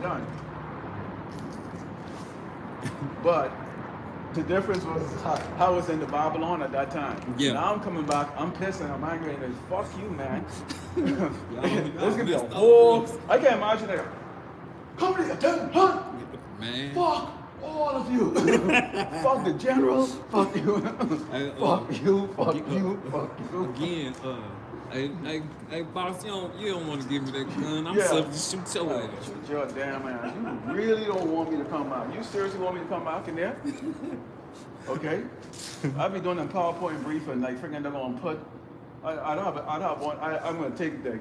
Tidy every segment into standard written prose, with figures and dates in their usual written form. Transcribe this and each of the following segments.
done. But the difference was I was in the Babylon at that time. Yeah. Now I'm coming back, I'm pissing, I'm angry, and it's fuck you, man. There's gonna be a messed up, whole. man. I can't imagine that. Come to the huh? Man. Fuck all of you. Fuck the general. Fuck you. Fuck you. Fuck you. Fuck you. Again, hey, boss, you don't want to give me that gun. I'm Yeah. subject to shoot your ass. Shoot your damn ass. You really don't want me to come out. You seriously want me to come back in there? Okay. I'll be doing them PowerPoint briefing, like freaking they're gonna put. I'd have one. I'm gonna take the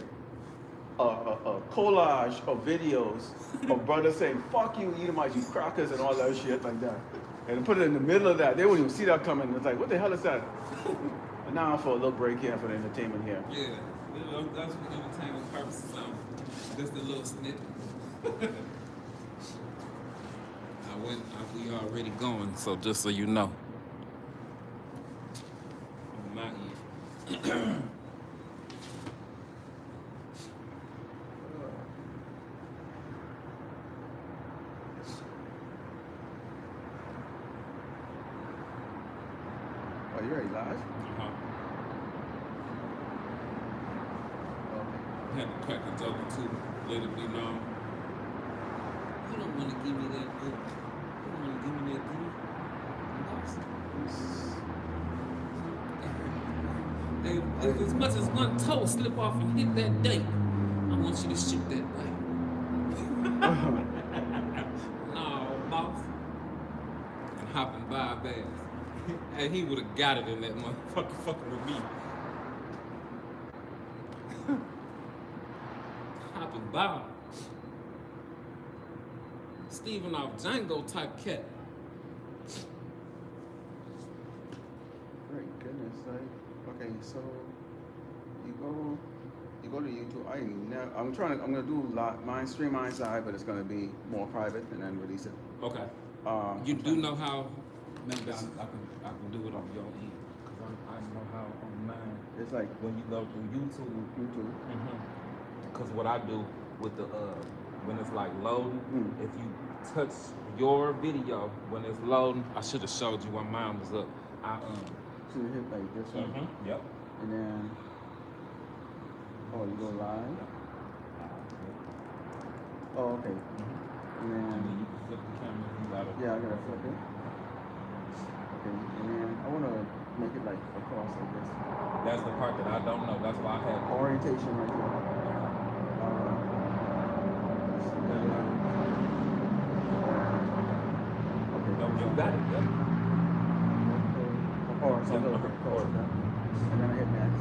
a collage of videos of brothers saying "fuck you, Edomites, you crackers" and all that shit like that, and put it in the middle of that. They wouldn't even see that coming. It's like, what the hell is that? And now for a little break here for the entertainment here. Yeah, that's for entertainment purposes. Just a little snip. We already going, so just so you know. On my end. Oh, you already live? Had to crack a joke or two, let it be known. You don't want to give me that good. You don't want to give me that good. Hey, if as much as one toe slip off and hit that date, I want you to shoot that way. No, boss. And hopping by a bass. And he would have got it in that motherfucker fucking with me. Hopping by. Stephen off Django type cat. Great goodness, like, okay, so you go to YouTube. I'm gonna do mine stream mine side, but it's gonna be more private and then release it. Okay. You do know how? Maybe I can do it on your end because I know how on mine. It's like When you go through YouTube. Because what I do with the when it's like loading, if you touch your video when it's loading, I should have showed you when mine was up. So you hit like this one. Yep. And then you go live. Oh, okay. And then And then you can flip the camera if you got it. yeah, I gotta flip it. Okay, and then I wanna make it like across like this. That's the part that I don't know. That's why I had Orientation right here. You got it. Yep. Or something like that. And then I hit next.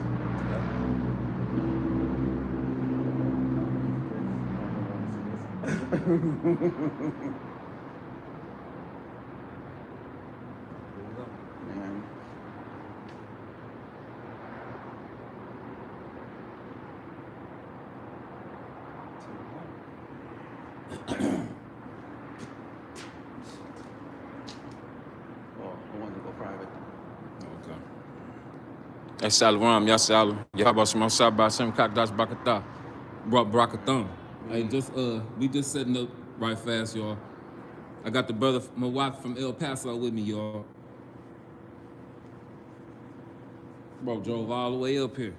Man. I wanted to go private. Okay. Hey, Shalom, Yashalom. YAHAWASHI, Shabbat, Shem Kakdash Bakatah. Brakathon. Hey, we just setting up right fast, y'all. I got the brother, my wife from El Paso with me, y'all. Bro, drove all the way up here.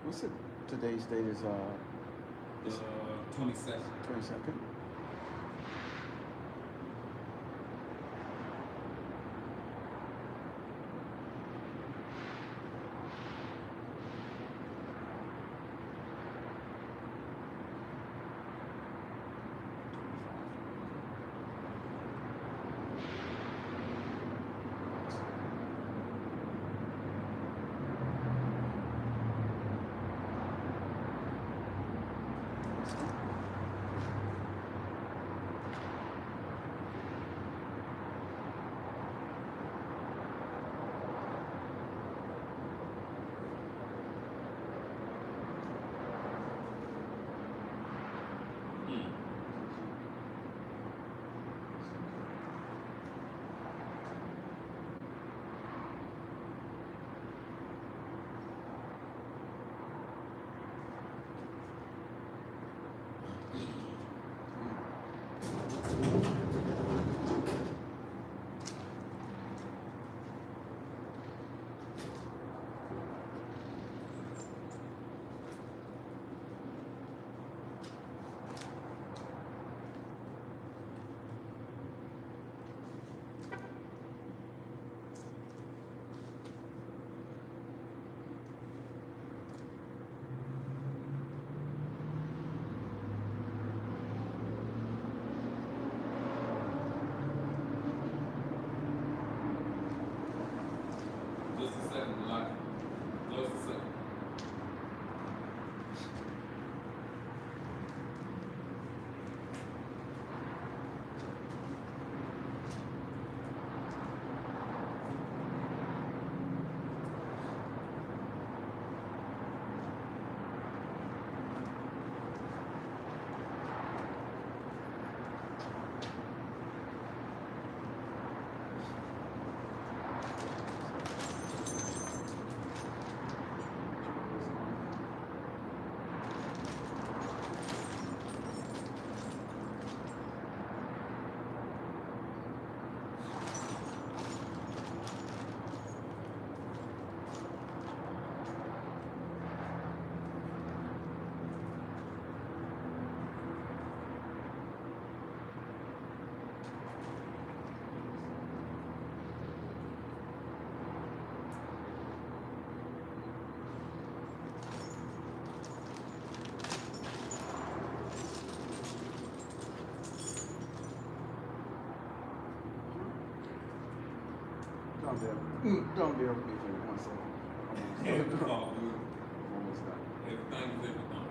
What's it? Today's date is 22nd. 22nd. Just a second, like, just a second. Don't bear with me for 1 second. It's all good. Almost done. Everything is everything.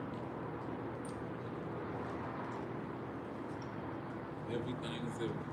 Everything is everything.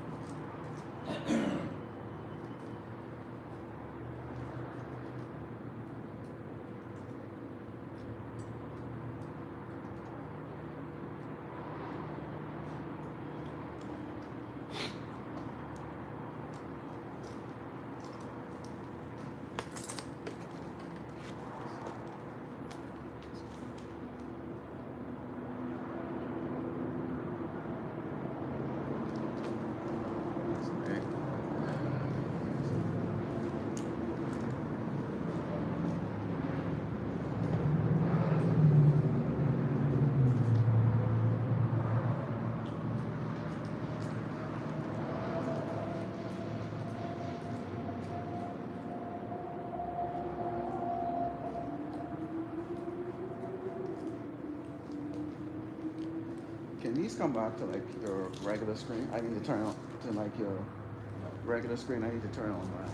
Okay. Can these come back to like your regular screen? I need to turn on to like your regular screen. I need to turn on my.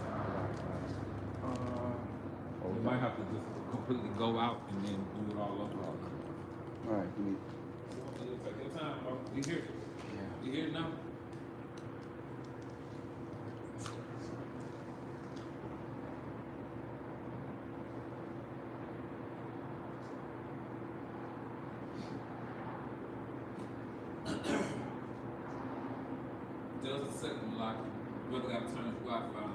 You might have to just completely go out and then do it all over. All right. Give me. Take your time, bro. You here? Yeah. You here now? Just a second, like, brother got to turn his Wi-Fi on.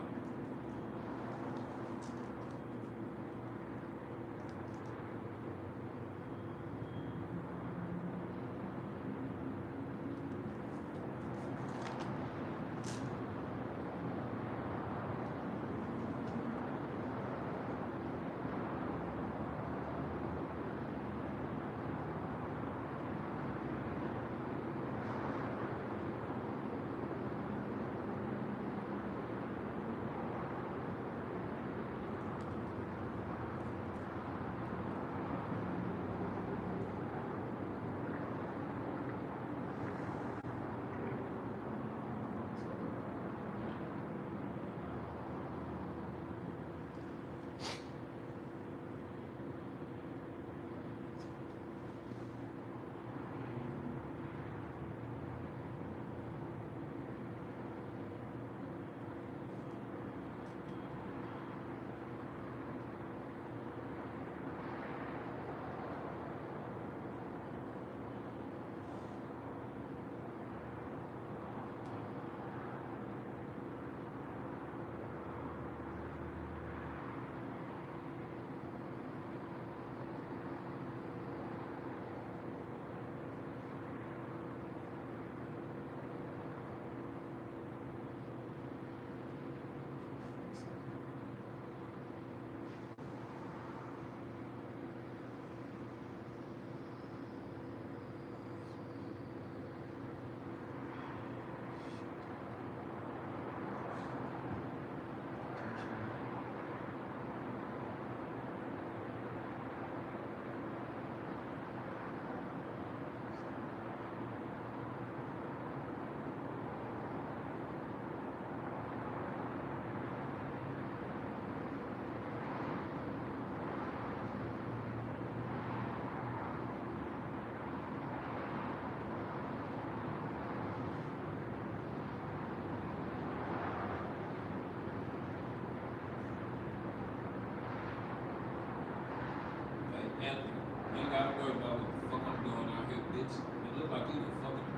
Anthony, you ain't gotta worry about what the fuck I'm doing out here, bitch. It look like you a fucking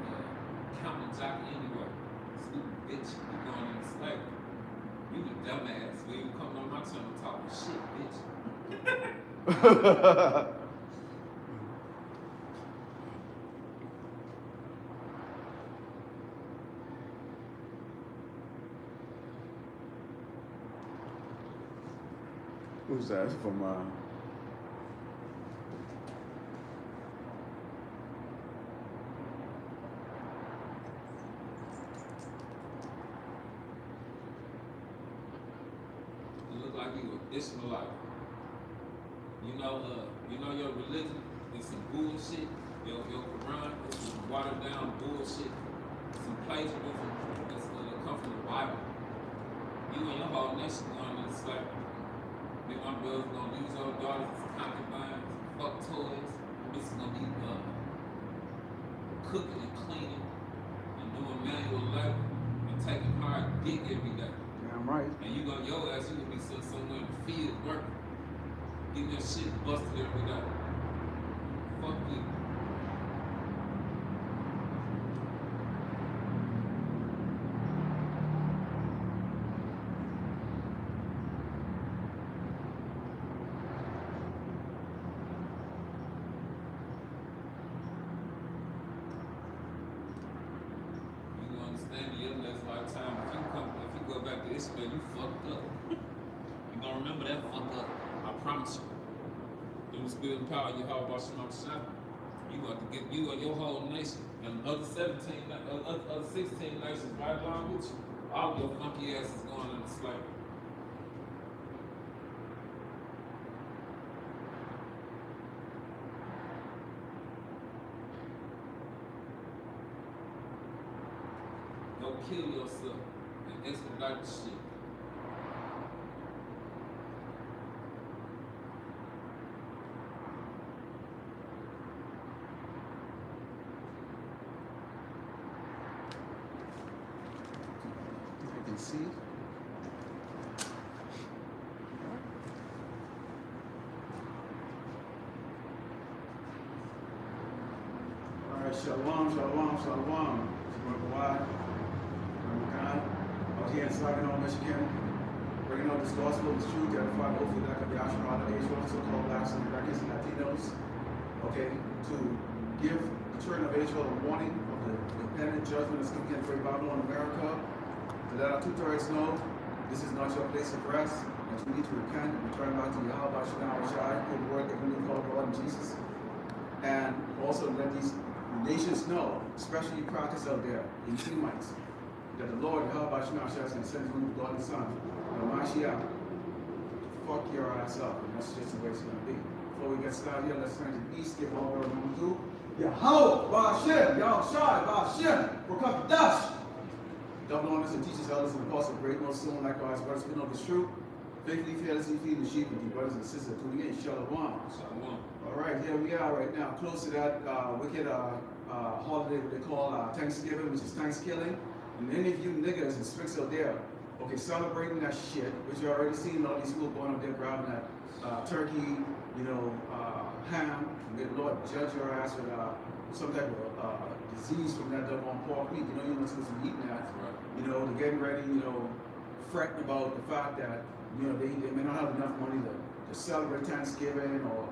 counting jockey anyway. Stupid bitch, you going in the slave. You the dumbass. When you come on my channel talking shit, bitch. Who's that? It's from You look like you an Ishmaelite. You know your religion is some bullshit. Your Quran is some watered down bullshit. Some plagiarism that's gonna come from the Bible. You and your whole nation going into slavery. Me and my brothers gonna use our daughters as concubines, fuck toys. This is gonna be cooking and cleaning and doing manual labor and taking hard dick every day. damn right. And you gonna your ass, you gonna be somewhere in the field working, getting your shit busted every day. Fuck you. You gonna understand in your next lifetime if you go back to Israel, you fucked up. You gonna remember that fuck up. I promise you. Through the spirit and power of YAHAWASHI, you got to get you and your whole nation and other 16 nations right along with you. All your funky asses going into slavery. Go kill yourself and expedite the shit. I can see. All right, shalom, shalom, shalom. YAHAWAH. God. Out here in Saginaw, Michigan, bringing out this gospel of truth that find hopefully that could be Ashram, Asian, so-called blacks and Americans and Latinos, okay, to give the children of Israel a warning of the impending judgment that's coming against Great Babylon, America, to let our two-thirds know this is not your place of rest, and you need to repent and return back to YAHAWASHI, good word that we call God and Jesus, and also let these nations know, especially you crackers out there, in Shemites, that the Lord YAHAWASHI is going to send his God and Son, Mashiach, to fuck your ass up, and that's just the way it's going to be. Before we get started here, let's turn to the east, give all word number 2. YAHAWASHI, YAHAWASHI, Wakafadash. Double honors and teachers, elders, and apostles, great most soon, likewise, brothers, spin of the truth, faithfully, fearlessly feeding the sheep, and the brothers and sisters tuning in, shalom. Shalom. All right, here we are right now, close to that wicked holiday they call Thanksgiving, which is Thanksgiving. And many of you niggas and swicks out there, okay, celebrating that shit, which you already seen all these people going up there grabbing that turkey, ham, and the Lord judge your ass with some type of disease from that doggone pork meat. You're not supposed to be eating that. Right. They're getting ready, fretting about the fact that, they may not have enough money to celebrate Thanksgiving or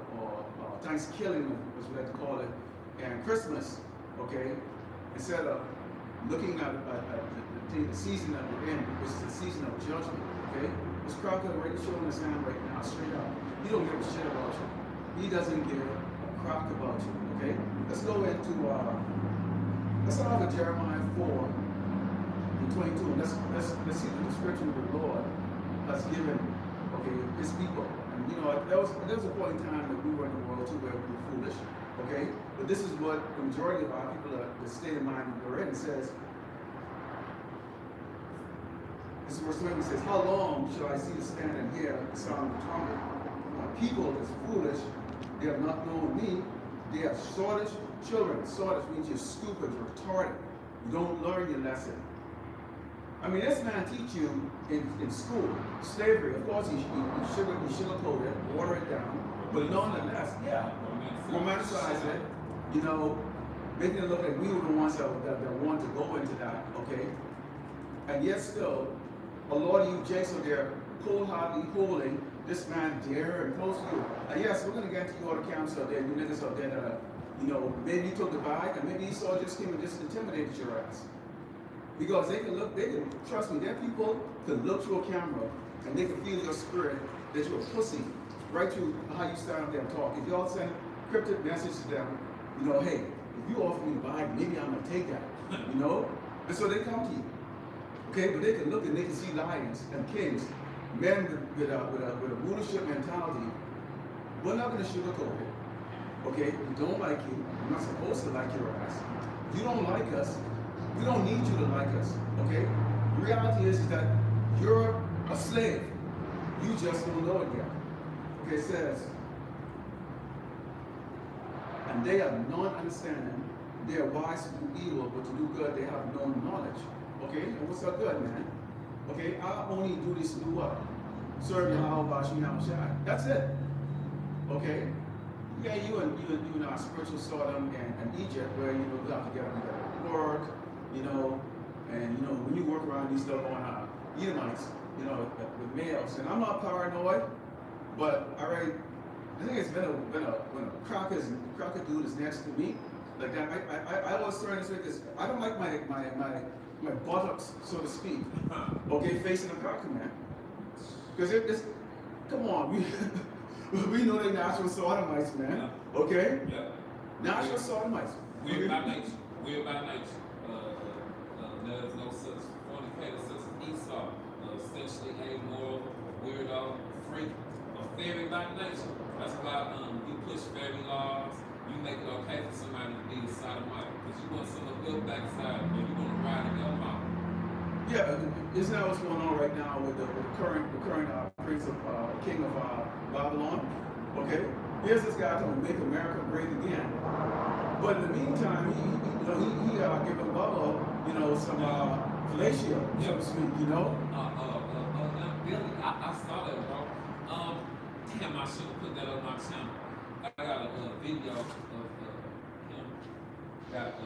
Thanksgiving, as we like to call it, and Christmas, okay? Instead of looking at the season that we're in, which is the season of judgment, okay? This Crocker already showing us hand right now, straight up. He don't give a shit about you. He doesn't give a crap about you, okay? Let's go into, let's start with Jeremiah 4:22. Let's see the description of the Lord has given, okay, his people. And there was a point in time that we were in the world too where we were foolish, okay? But this is what the majority of our people, the state of mind that we're in. It says, this is verse 20, it says, how long shall I see the stand and hear the sound of the trumpet? My people is foolish, they have not known me, they are sottish children. Sottish means you're stupid, you're retarded. You don't learn your lesson. I mean, this man teach you in school, slavery. Of course, you sugarcoat it, water it down, but nonetheless, yeah, romanticize it, you know, making it look like we were the ones that wanted to go into that, okay? And yet still, a lot of you jakes are there cold-heartedly holding this man dear and close to you. And yes, we're going to get to you all the camps out there, you niggas out there that, you know, maybe you took the bag and maybe Esau just came and just intimidated your ass. Because they can look, trust me, there are people can look through a camera and they can feel your spirit that you're a pussy right through how you stand up there and talk. If y'all send cryptic message to them, you know, hey, if you offer me the bag, maybe I'm going to take that, you know? And so they come to you. Okay, but they can look and they can see lions and kings, men with a rulership mentality. We're not going to sugarcoat it. Okay, we don't like you. We're not supposed to like your ass. You don't like us. We don't need you to like us. Okay? The reality is that you're a slave. You just don't know it yet. Okay, it says, and they have not understanding. They are wise to do evil, but to do good they have no knowledge. Okay, and what's that good, man? Okay, I only do this to do what? Serve YAHAWASHI. That's it. Okay? Yeah, you and our spiritual Sodom and Egypt, where you know we have to get work, you know, and you know when you work around these stuff on Edomites, you know, with males. And I'm not paranoid, but I think it's been when a cracker dude is next to me, like that. I always turn this way because I don't like my buttocks, so to speak, okay, facing a cracker man. Because it's come on, we know they're natural sodomites, man. Yeah. Okay? Yeah. Natural sodomites. We're by nature. We're by nature. There's no such fornicator such as Esau. Essentially amoral, weirdo, freak, a fairy by nature. That's why you push fairy laws. You make it okay for somebody to be a sodomite because you want some of your backside, or you want to ride in your mouth. Yeah, isn't that what's going on right now with the current prince of king of Babylon? Okay, here's this guy talking make America great again. But in the meantime, he giving Bubba, you know, some fellatio, so to speak, you know. Billy, I saw that, bro. Damn, I should have put that on my channel. I got a video of him. Got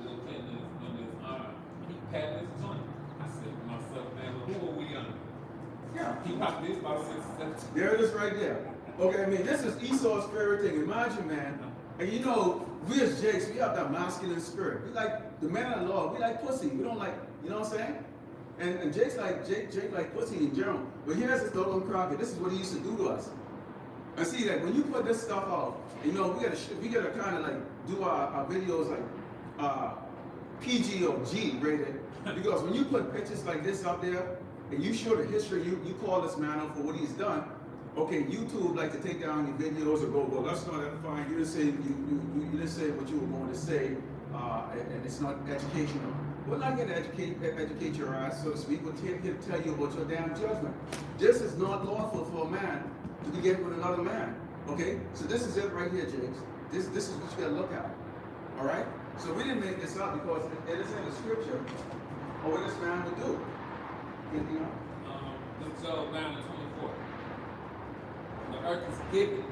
Bill Clinton under his arm. He patted his joint. I said to myself, man, well, who are we under? Yeah. He popped this about 6 seconds. There it is right there. Okay, I mean, this is Esau's favorite thing. Imagine, man. And you know, we as Jakes, we have that masculine spirit. We like the men of the Lord. We like pussy. We don't like, you know what I'm saying? And Jake like pussy in general. But here's this Dolan Crockett. This is what he used to do to us. And see that when you put this stuff out, you know, we gotta kind of like do our videos like PG or G rated, because when you put pictures like this up there and you show the history, you call this man out for what he's done. Okay, YouTube like to take down your videos or go, well, that's not edifying. You didn't say you didn't say what you were going to say, and it's not educational. We're not here to educate your ass, so to speak. We're here to tell you about your damn judgment. This is not lawful for a man to be getting with another man. Okay, so this is it right here, Jakes. This is what you gotta look at. All right. So we didn't make this up because it is in the scripture or what this man would do. Anything else? Let's go down to 24. The earth is given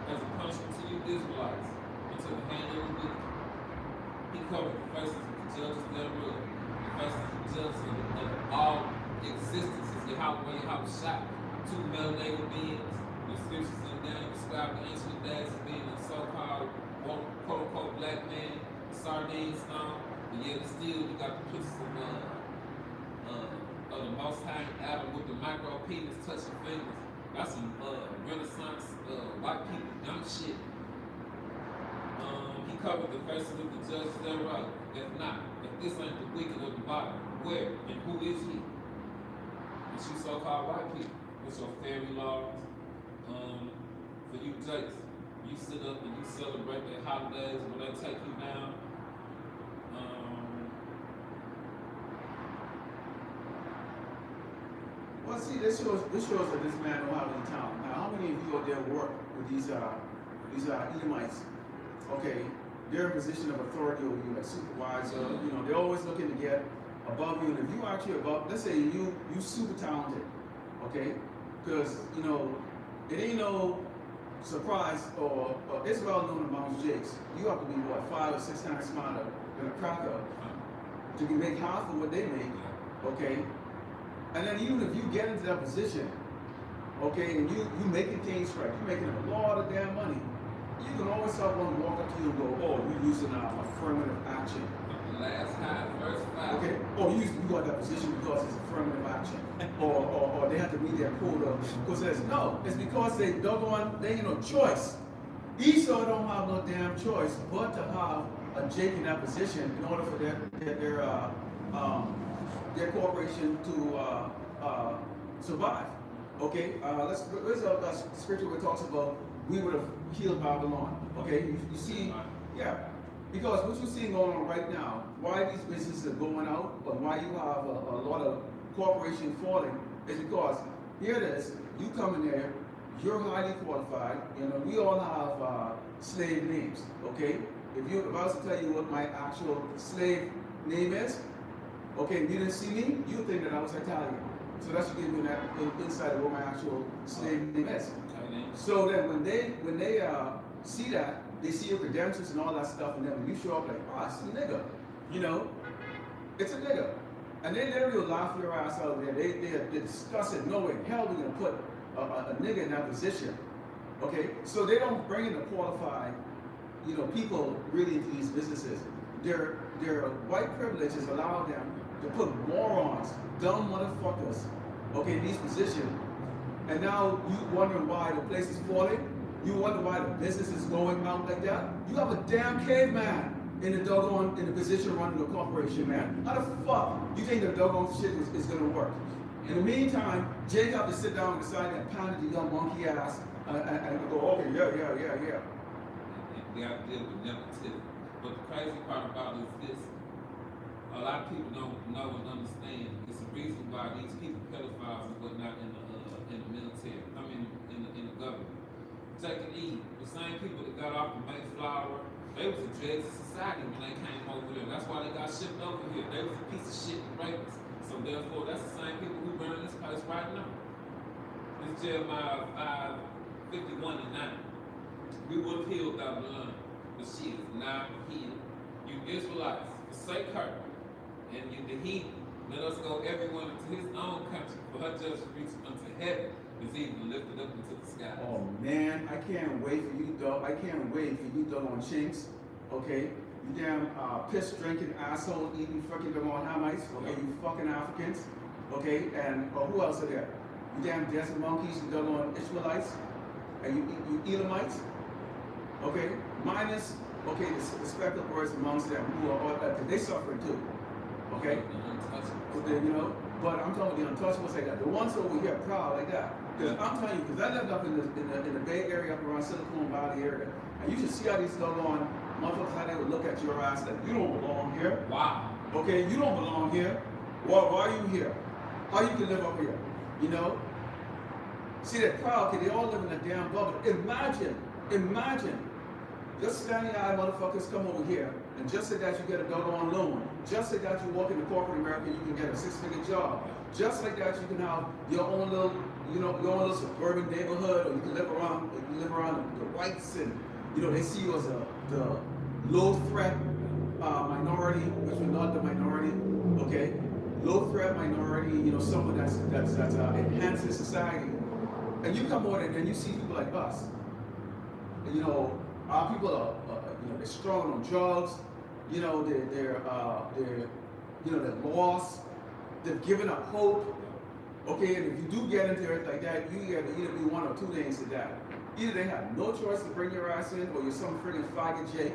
as a punishment to you Israelites into the hand of the wicked. He covered the faces of the judges thereof, the faces of the judges of all existences. YAHAWASHI, 2 melanated beings. The scriptures in them describe the ancient days as being a so-called quote-unquote black man, sardine stone, but yet still you got the pictures of the Most High Adam with the micro penis touching fingers. That's some Renaissance white people dumb shit. He covered the faces of the judges thereof. If not, if this ain't the wicked of the body, where and who is he? It's you so-called white people with your fairy laws. For you Jakes, you sit up and you celebrate their holidays when they take you down. Well, see, this shows that this man know how to town. Now, how many of you out there work with these Edomites? Okay, they're in a position of authority over you, like supervisor. You know, they're always looking to get above you, and if you actually above, let's say you super talented, okay? Because you know, it ain't no surprise or it's well known amongst jakes. You have to be what 5 or 6 times smarter than a cracker to make half of what they make, okay? And then even if you get into that position, okay, and you making things right, you're making a lot of damn money, you can always have one walk up to you and go, oh, you're using affirmative action. Last time, first five. Okay, or you got that position because it's affirmative action, or they have to meet their quota. Because it's because they ain't no choice. Esau don't have no damn choice but to have a Jake in that position in order for their corporation to survive. Okay, where's a scripture where it talks about we would have healed Babylon. Okay, you see, yeah. Because what you're seeing going on right now, why these businesses are going out, or why you have a lot of corporations falling, is because here it is, you come in there, you're highly qualified, you know, we all have slave names, okay? If I was to tell you what my actual slave name is, okay, if you didn't see me, you think that I was Italian. So that should give you an insight of what my actual slave name is. So then when they see that, they see your credentials and all that stuff, and then when you show up like, oh, it's a nigga, you know, it's a nigga. And they literally will laugh your ass out there. They discuss it. No way in hell we're going to put a nigga in that position. Okay? So they don't bring in the qualified, you know, people really into these businesses. Their white privilege has allowed them to put morons, dumb motherfuckers, okay, in these positions. And now you wondering why the place is falling? You wonder why the business is going out like that? You have a damn caveman in the position running the corporation, man. How the fuck you think the doggone shit is gonna work? In the meantime, Jake have to sit down and decide and pound the young monkey ass and go, okay, yeah. We have to deal with negativity. But the crazy part about it is this. A lot of people don't know and understand. It's the reason why these people, pedophiles and whatnot in the military, I mean in the government. Take it easy. The same people that got off the Mayflower, they was a dregs of society when they came over there. That's why they got shipped over here. They was a piece of shit and rapists. So therefore, that's the same people who burn this place right now. This Jeremiah 5:51 and 9. We would have healed Babylon, but she is not healed. You Israelites, forsake her, and you the heathen, let us go everyone into his own country, for her just reach unto heaven. Is even lifted up into the sky. Oh man, I can't wait for you, dog. I can't wait for you, dog, on chinks. Okay, you damn piss drinking asshole eating fucking YAHAWASHI. Okay, you fucking Africans. Okay, and who else are there? You damn desert monkeys, you dog on Ishmaelites, and you Elamites. Okay, minus the respectable birds amongst them who are they suffering too. Okay, you know. But I'm talking the untouchables like that. The ones over here proud like that. Because I'm telling you, because I lived up in the Bay Area, up around Silicon Valley area, and you should see how these doggone motherfuckers, how they would look at your ass like, you don't belong here. Wow. Okay, you don't belong here. Why are you here? How you can live up here? You know? See, they're proud because they all live in a damn bubble. Imagine, just standing eye motherfuckers come over here, and just so that you get a doggone loan, just like that you walk into corporate America, you can get a 6-figure job. Just like that you can have your own little, you know, your own little suburban neighborhood, or you can live around the whites, and you know they see you as the low threat minority, which we're not the minority. Okay, low threat minority. You know, someone that's enhancing society, and you come on and you see people like us. You know, our people are they're strong on drugs. You know, they're lost. They've given up hope. Okay, and if you do get into it like that, you get to either be one or two things to that. Either they have no choice to bring your ass in, or you're some friggin' faggot Jake.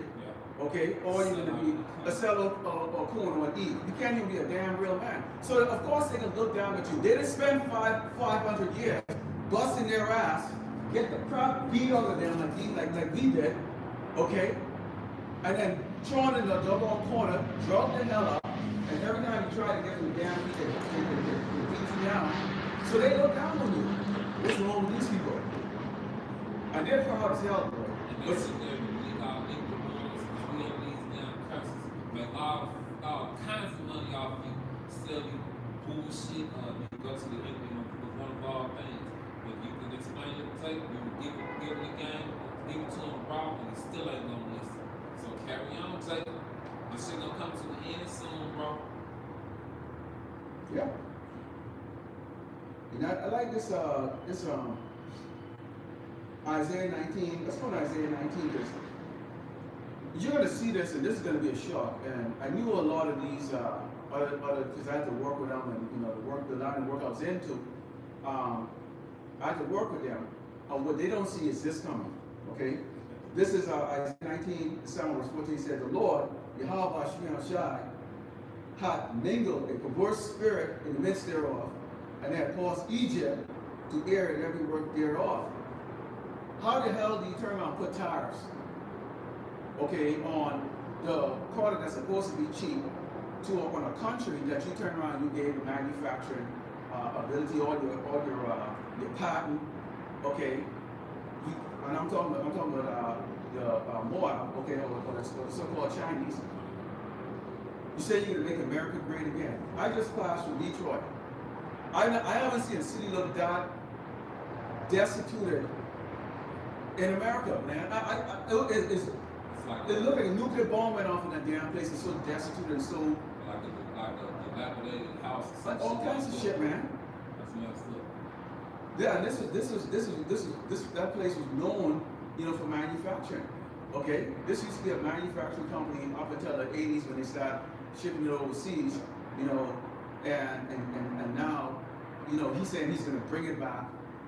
Okay, or you're gonna be a seller or coon or an Eve. You can't even be a damn real man. So of course they can look down at you. They didn't spend 500 years busting their ass, get the crap beat out of them like we did. Okay, and then thrown in the doggone corner, drugged the hell up, and every time you try to get them down, they beat you down. So they look down on you. What's wrong with these people? And they're proud as hell, bro. And they sit there and leak all ignorance, we have these damn curses, make all kinds of money off you. tell you bullshit, you go to the interview with one of our things. But you can explain your tape, you can give him the game, give it to him raw, and he still ain't gonna listen. So carry on, tape. This shit gonna come to the end soon, bro. Yeah. And I like this Isaiah 19. Let's go to Isaiah 19 because you're going to see this, and this is going to be a shock. And I knew a lot of these other because I had to work with them, and the line of work I was into. I had to work with them. What they don't see is this coming. Okay, this is Isaiah 19, 7 verse 14 says, "The Lord, YAHAWASHI, hath mingled a perverse spirit in the midst thereof, and hath caused Egypt to err in every work thereof." How the hell do you turn around and put tariffs, okay, on the product that's supposed to be cheap on a country that you turn around and you gave the manufacturing ability or your patent, okay? And I'm talking about the Moab, okay, or the so-called Chinese. You say you're gonna make America great again. I just passed from Detroit. I haven't seen a city look that destituted in America, man. It looked like a nuclear bomb went off in that damn place. It's so destitute and so like a dilapidated house. like all kinds of shit, man. That's messed up. Yeah, and that place was known, for manufacturing. Okay, this used to be a manufacturing company up until the 80s when they started shipping it overseas, and now, he's saying he's gonna bring it back.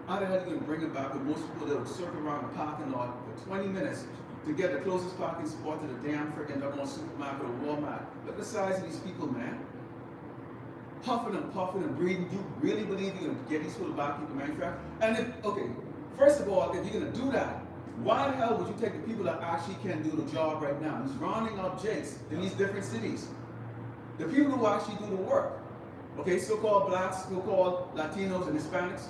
How the hell are you gonna bring it back? With most people that will circle around the parking lot for 20 minutes to get the closest parking spot to the damn freaking supermarket or Walmart. Look at the size of these people, man. Puffing and puffing and breathing. Do you really believe you're gonna get these people back into manufacturing? And first of all, if you're gonna do that, why the hell would you take the people that actually can do the job right now? He's rounding up jakes in these different cities. The people who actually do the work. Okay, so-called blacks, so-called Latinos and Hispanics.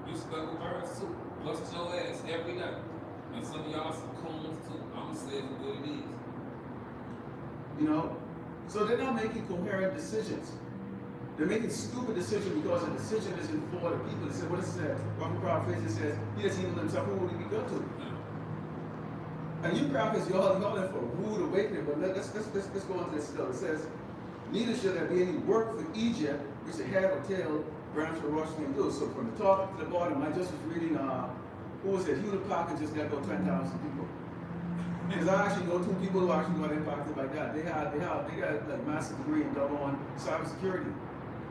You stuck with birds too. Bust your ass every day. And some of y'all some coons too. I'ma say it for what it is. So they're not making coherent decisions. They're making stupid decisions because the decision isn't for the people. They say, what it says? Robert Crawford says, he doesn't even himself, who would he be good to? And you crackers, y'all in for a rude awakening, but let's go into this still. It says, neither shall there be any work for Egypt, which the head or tail, branch or rush may do. So from the top to the bottom, I just was reading, who was it? Hewlett Packard just let go 10,000 people. Because I actually know 2 people who actually got impacted like that. They got like massive degree in double on cybersecurity.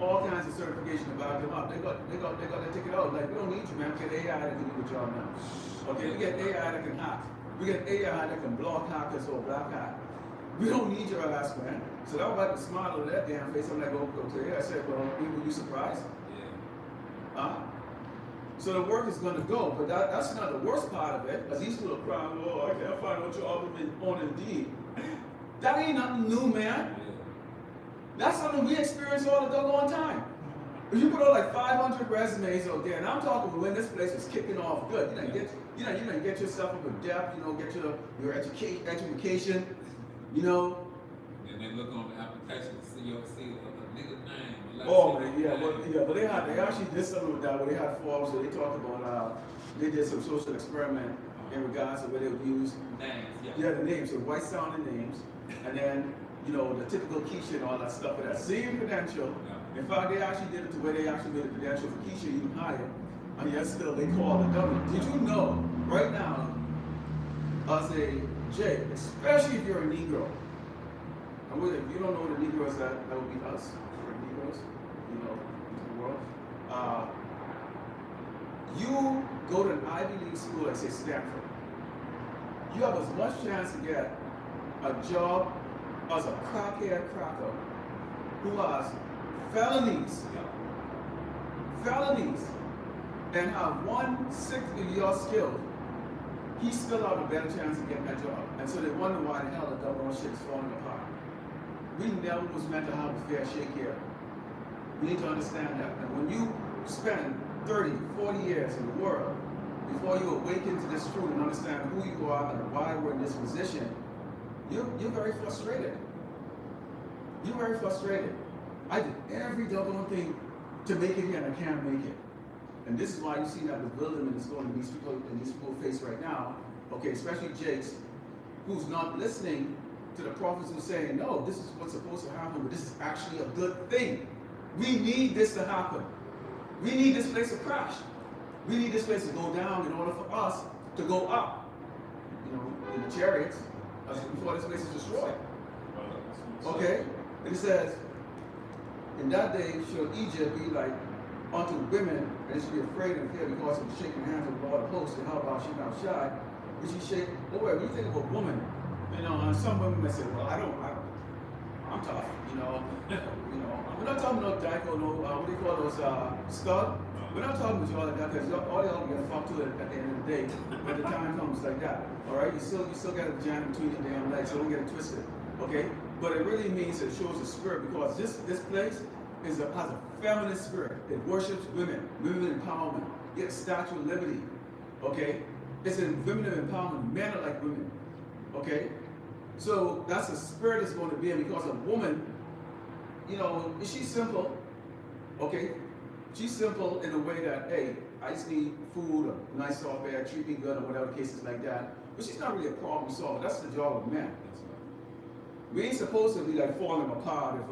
All kinds of certification to back them up. They got to take it out. Like, we don't need you, man. We get AI that can do the job now. Okay, we get AI that can hack. We get AI that can block hackers or black hat. We don't need your ass, man. So that was like a smile on that damn face. I'm like, okay. I said, well, were you surprised? Yeah. So the work is going to go, but that's not the worst part of it, because these people are crying, oh, I can't find what job on Indeed. That ain't nothing new, man. That's something we experience all the doggone time. If you put out like 500 resumes out there, and I'm talking when this place was kicking off good, you didn't get yourself up a depth, get your education, And they look on the application to see a nigga name. Oh man, but they actually did something with that where they had forms where they talked about they did some social experiment in regards to where they would use names. The names, so white sounding names, and then the typical Keisha and all that stuff with that same credential. In fact, they actually did it to where they actually made a credential for Keisha even higher, and yet still they call it W. Did you know right now, as a J, especially if you're a Negro, and if you don't know what a Negro is, that would be us. Negroes, into the world. You go to an Ivy League school, like say Stanford, you have as much chance to get a job as a crackhead cracker who has felonies, and have 1/6 of your skills. He still have a better chance of getting that job. And so they wonder why the hell the government shit is falling apart. We never was meant to have a fair shake here. We need to understand that. And when you spend 30, 40 years in the world, before you awaken to this truth and understand who you are and why we're in this position, you're very frustrated. You're very frustrated. I did every doggone thing to make it here and I can't make it. And this is why you see that bewilderment is going in these people's face right now. Okay, especially Jakes, who's not listening to the prophets who say, no, this is what's supposed to happen, but this is actually a good thing. We need this to happen. We need this place to crash. We need this place to go down in order for us to go up. You know, in the chariots, before this place is destroyed. Okay? And it says, in that day shall Egypt be like unto women, and it shall be afraid and fear because of the shaking hands of the Lord of hosts, and YAHAWASHI, which he shake. Oh, wait, when you think of a woman, you know, and some women may say, well, I'm tough, you know, we're not talking about Dyko, no, what do you call those, stud? We're not talking about you all like that, because all y'all get fucked to it at the end of the day, when the time comes like that, all right? You still got a vagina between your damn legs, so don't get it twisted, okay? But it really means it shows a spirit, because this place has a feminine spirit. It worships women empowerment. You get a statue of liberty, okay? It's in women empowerment. Men are like women, okay? So that's the spirit that's going to be in, because a woman, you know, she's simple, okay? She's simple in a way that, hey, I just need food, a nice soft bed, treat me good, or whatever the case is like that. But she's not really a problem solver. That's the job of men. We ain't supposed to be like falling apart if,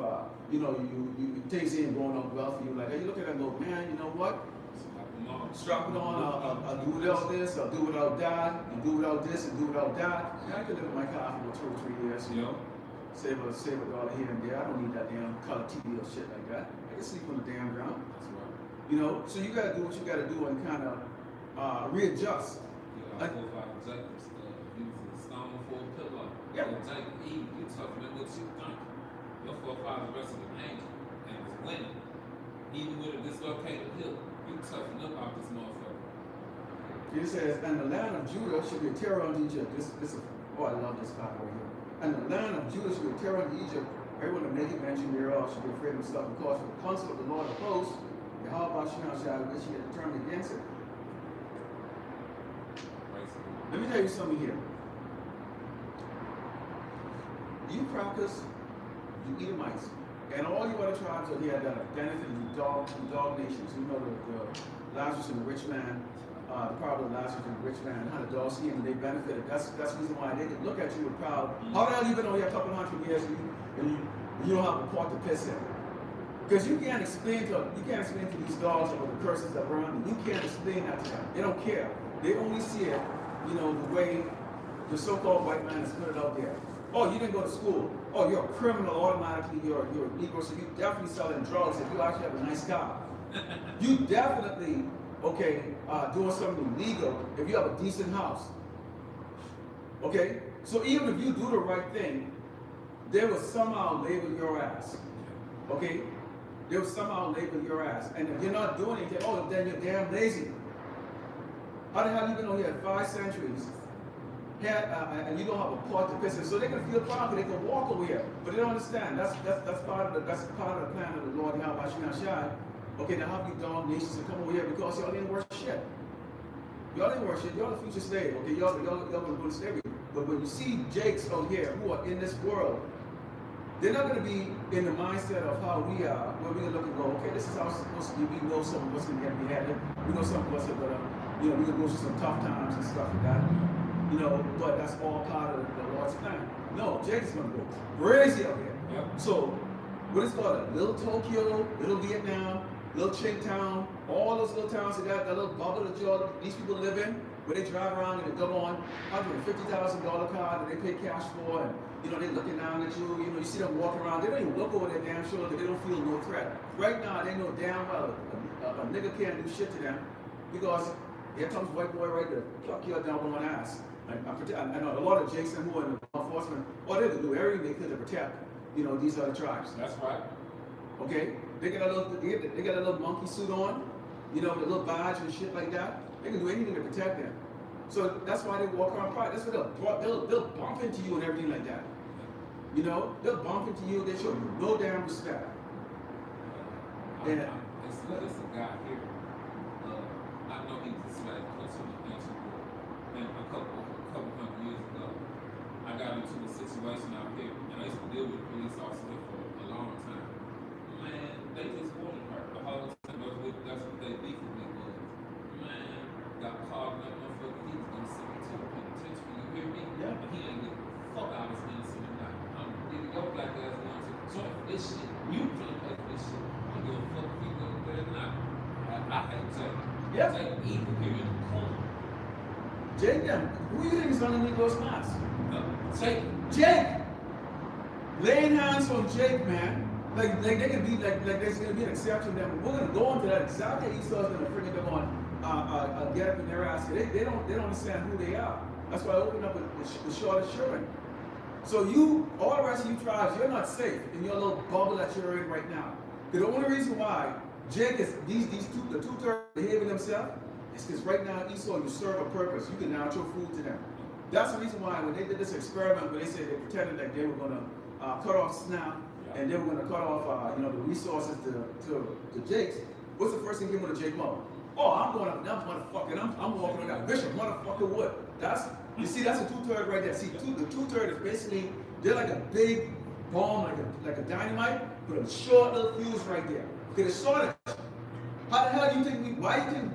you know, you things ain't going on well for you. Like, hey, you look at that and go, man, you know what? Strap it on, I'll do without this, I'll do without that, and do without this, and do without that. Man, I could live in my car for 2 or 3 years, you know? Save a dollar here and there. I don't need that damn color TV or shit like that. I can sleep on the damn ground. You know? So you gotta do what you gotta do and kind of readjust. Yeah, like 4 or 5 Jacob's using a stone for a pillow. Yeah. Jacob, you tougher than what you think. Your forefathers wrestled an angel and was winning. Even with a dislocated hip, you toughen up out this motherfucker. It says, and the land of Judah should be a terror unto Egypt. Oh, I love this part right here. And the land of Judah should be a terror unto Egypt. Everyone that make it mention thereof should be afraid of himself, because of the counsel of the Lord of hosts, YAHAWASHI, which he had determined against it. Let me tell you something here. You crackers, you Edomites, and all you other tribes out here that have benefited you dog nations. You know the Lazarus and the rich man, the parable of Lazarus and the rich man, how the dogs came and they benefited. That's the reason why they could look at you with proud. How the hell you been over here a couple hundred years and you don't have a pot to piss in? Because you can't explain to these dogs about the curses that run them. You can't explain that to them. They don't care. They only see it, you know, the way the so-called white man has put it out there. Oh, you didn't go to school. Oh, you're a criminal automatically. You're a Negro, so you definitely selling drugs if you actually have a nice car. You definitely, okay, doing something illegal if you have a decent house. Okay? So even if you do the right thing, they will somehow label your ass. Okay? They will somehow label your ass. And if you're not doing anything, oh, then you're damn lazy. How the hell you been on here 5 centuries? And you don't have a part to piss in, so they can feel proud, they can walk over here, but they don't understand. That's part of the plan of the Lord YAHAWASHI. Okay, to have you dog nations to come over here because y'all didn't work shit. Y'all didn't work shit. Y'all the future slave. Okay, y'all gonna go to slavery. But when you see Jakes out here who are in this world, they're not gonna be in the mindset of how we are, where we're gonna look and go, okay, this is how it's supposed to be. We know some of us gonna get beheaded. We know some of us are gonna, you know, we gonna go through some tough times and stuff like that. You know, but that's all part of the Lord's plan. No, Jake is going to go crazy out here. Yep. So, what is called a little Tokyo, little Vietnam, little Town, all those little towns that got that little bubble that these people live in, where they drive around and they go on $150,000 car that they pay cash for, and you know, they're looking down at you, you know, you see them walking around, they don't even look over their damn shoulder, they don't feel no threat. Right now, they know damn well a nigga can't do shit to them, because here comes white boy right there, pluck your down on ass. I know a lot of Jason who are in the law enforcement, all they could do everything they could to protect, you know, these other tribes. That's right. Okay? They got a little monkey suit on, you know, the little badge and shit like that. They can do anything to protect them. So that's why they walk around pride. That's why they'll bump into you and everything like that. You know, they'll bump into you, they show you no damn respect. It's a guy here. I know he just like close to the ancient world. And a couple hundred years ago, I got into a situation out here, and I used to deal with police officers for a long time. Man, this shit. You finna pay for this shit. I don't give a fuck if you go there or not. I hate Jake. Yeah. Jake evil here in the corner. Jake them. Who you think is underneath those masks? Jake. Laying hands on Jake, man. Like they can be like there's gonna be an exception to them. We're gonna go into that exactly. Esau's gonna bring them on get up in their ass. They don't understand who they are. That's why I opened up with short assurance. So you, all the rest of you tribes, you're not safe in your little bubble that you're in right now. The only reason why Jake is the two-thirds behaving themselves is because right now Esau, you serve a purpose. You can now throw food to them. That's the reason why when they did this experiment, where they said they pretended that they were gonna cut off SNAP and they were gonna cut off the resources to Jake's. What's the first thing came with a Jake mother? Oh, I'm going up now, motherfucker. I'm walking on that bishop, motherfucker. What? You see, that's a two-third right there. See, the two-third is basically, they're like a big bomb, like a dynamite, but a short little fuse right there. Okay, the shortage. How the hell do you think why do you think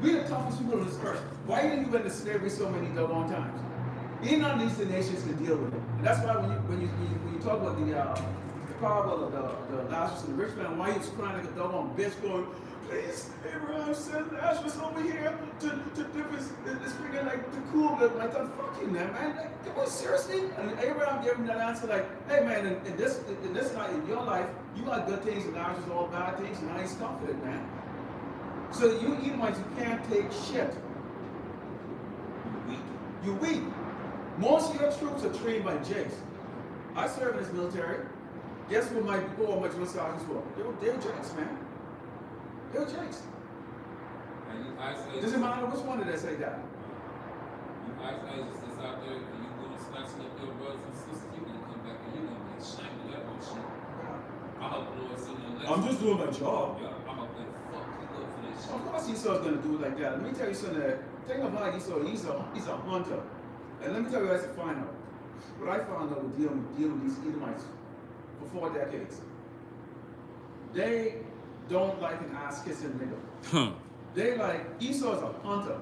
we're the toughest people on this earth? Why do you think we've been in slavery so many doggone times? None of these nations can deal with it. And that's why when you talk about the parable of the Lazarus and the rich man, why he was crying like a doggone bitch going, please, Abraham, send Lazarus over here to dip his finger like to cool the like the fuck you man. Like, come on, seriously? And Abraham gave him that answer like, hey man, in this night in your life, you got good things and Lazarus all bad things, and now he's confident, man. So you Edomites, you can't take shit. You weak. Most of your troops are trained by Jakes. I served in this military. Guess what my drill sergeants were? They were Jakes, man. They were Jakes. Doesn't matter which one did they say that. You isolated that's out there, and you going to snatching up your brothers and sisters, you're going to come back and you're going to be ashamed of that whole shit. I hope the Lord send you a lesson. I'm just doing my job. Yeah, I'm going to fuck you up for this shit. Of course Esau's going to do it like that. Let me tell you something. Think about Esau. He's a hunter. And let me tell you guys to find out. What I found out with dealing with these Edomites for 4 decades. They don't like an ass-kissing nigga. They like, Esau's a hunter.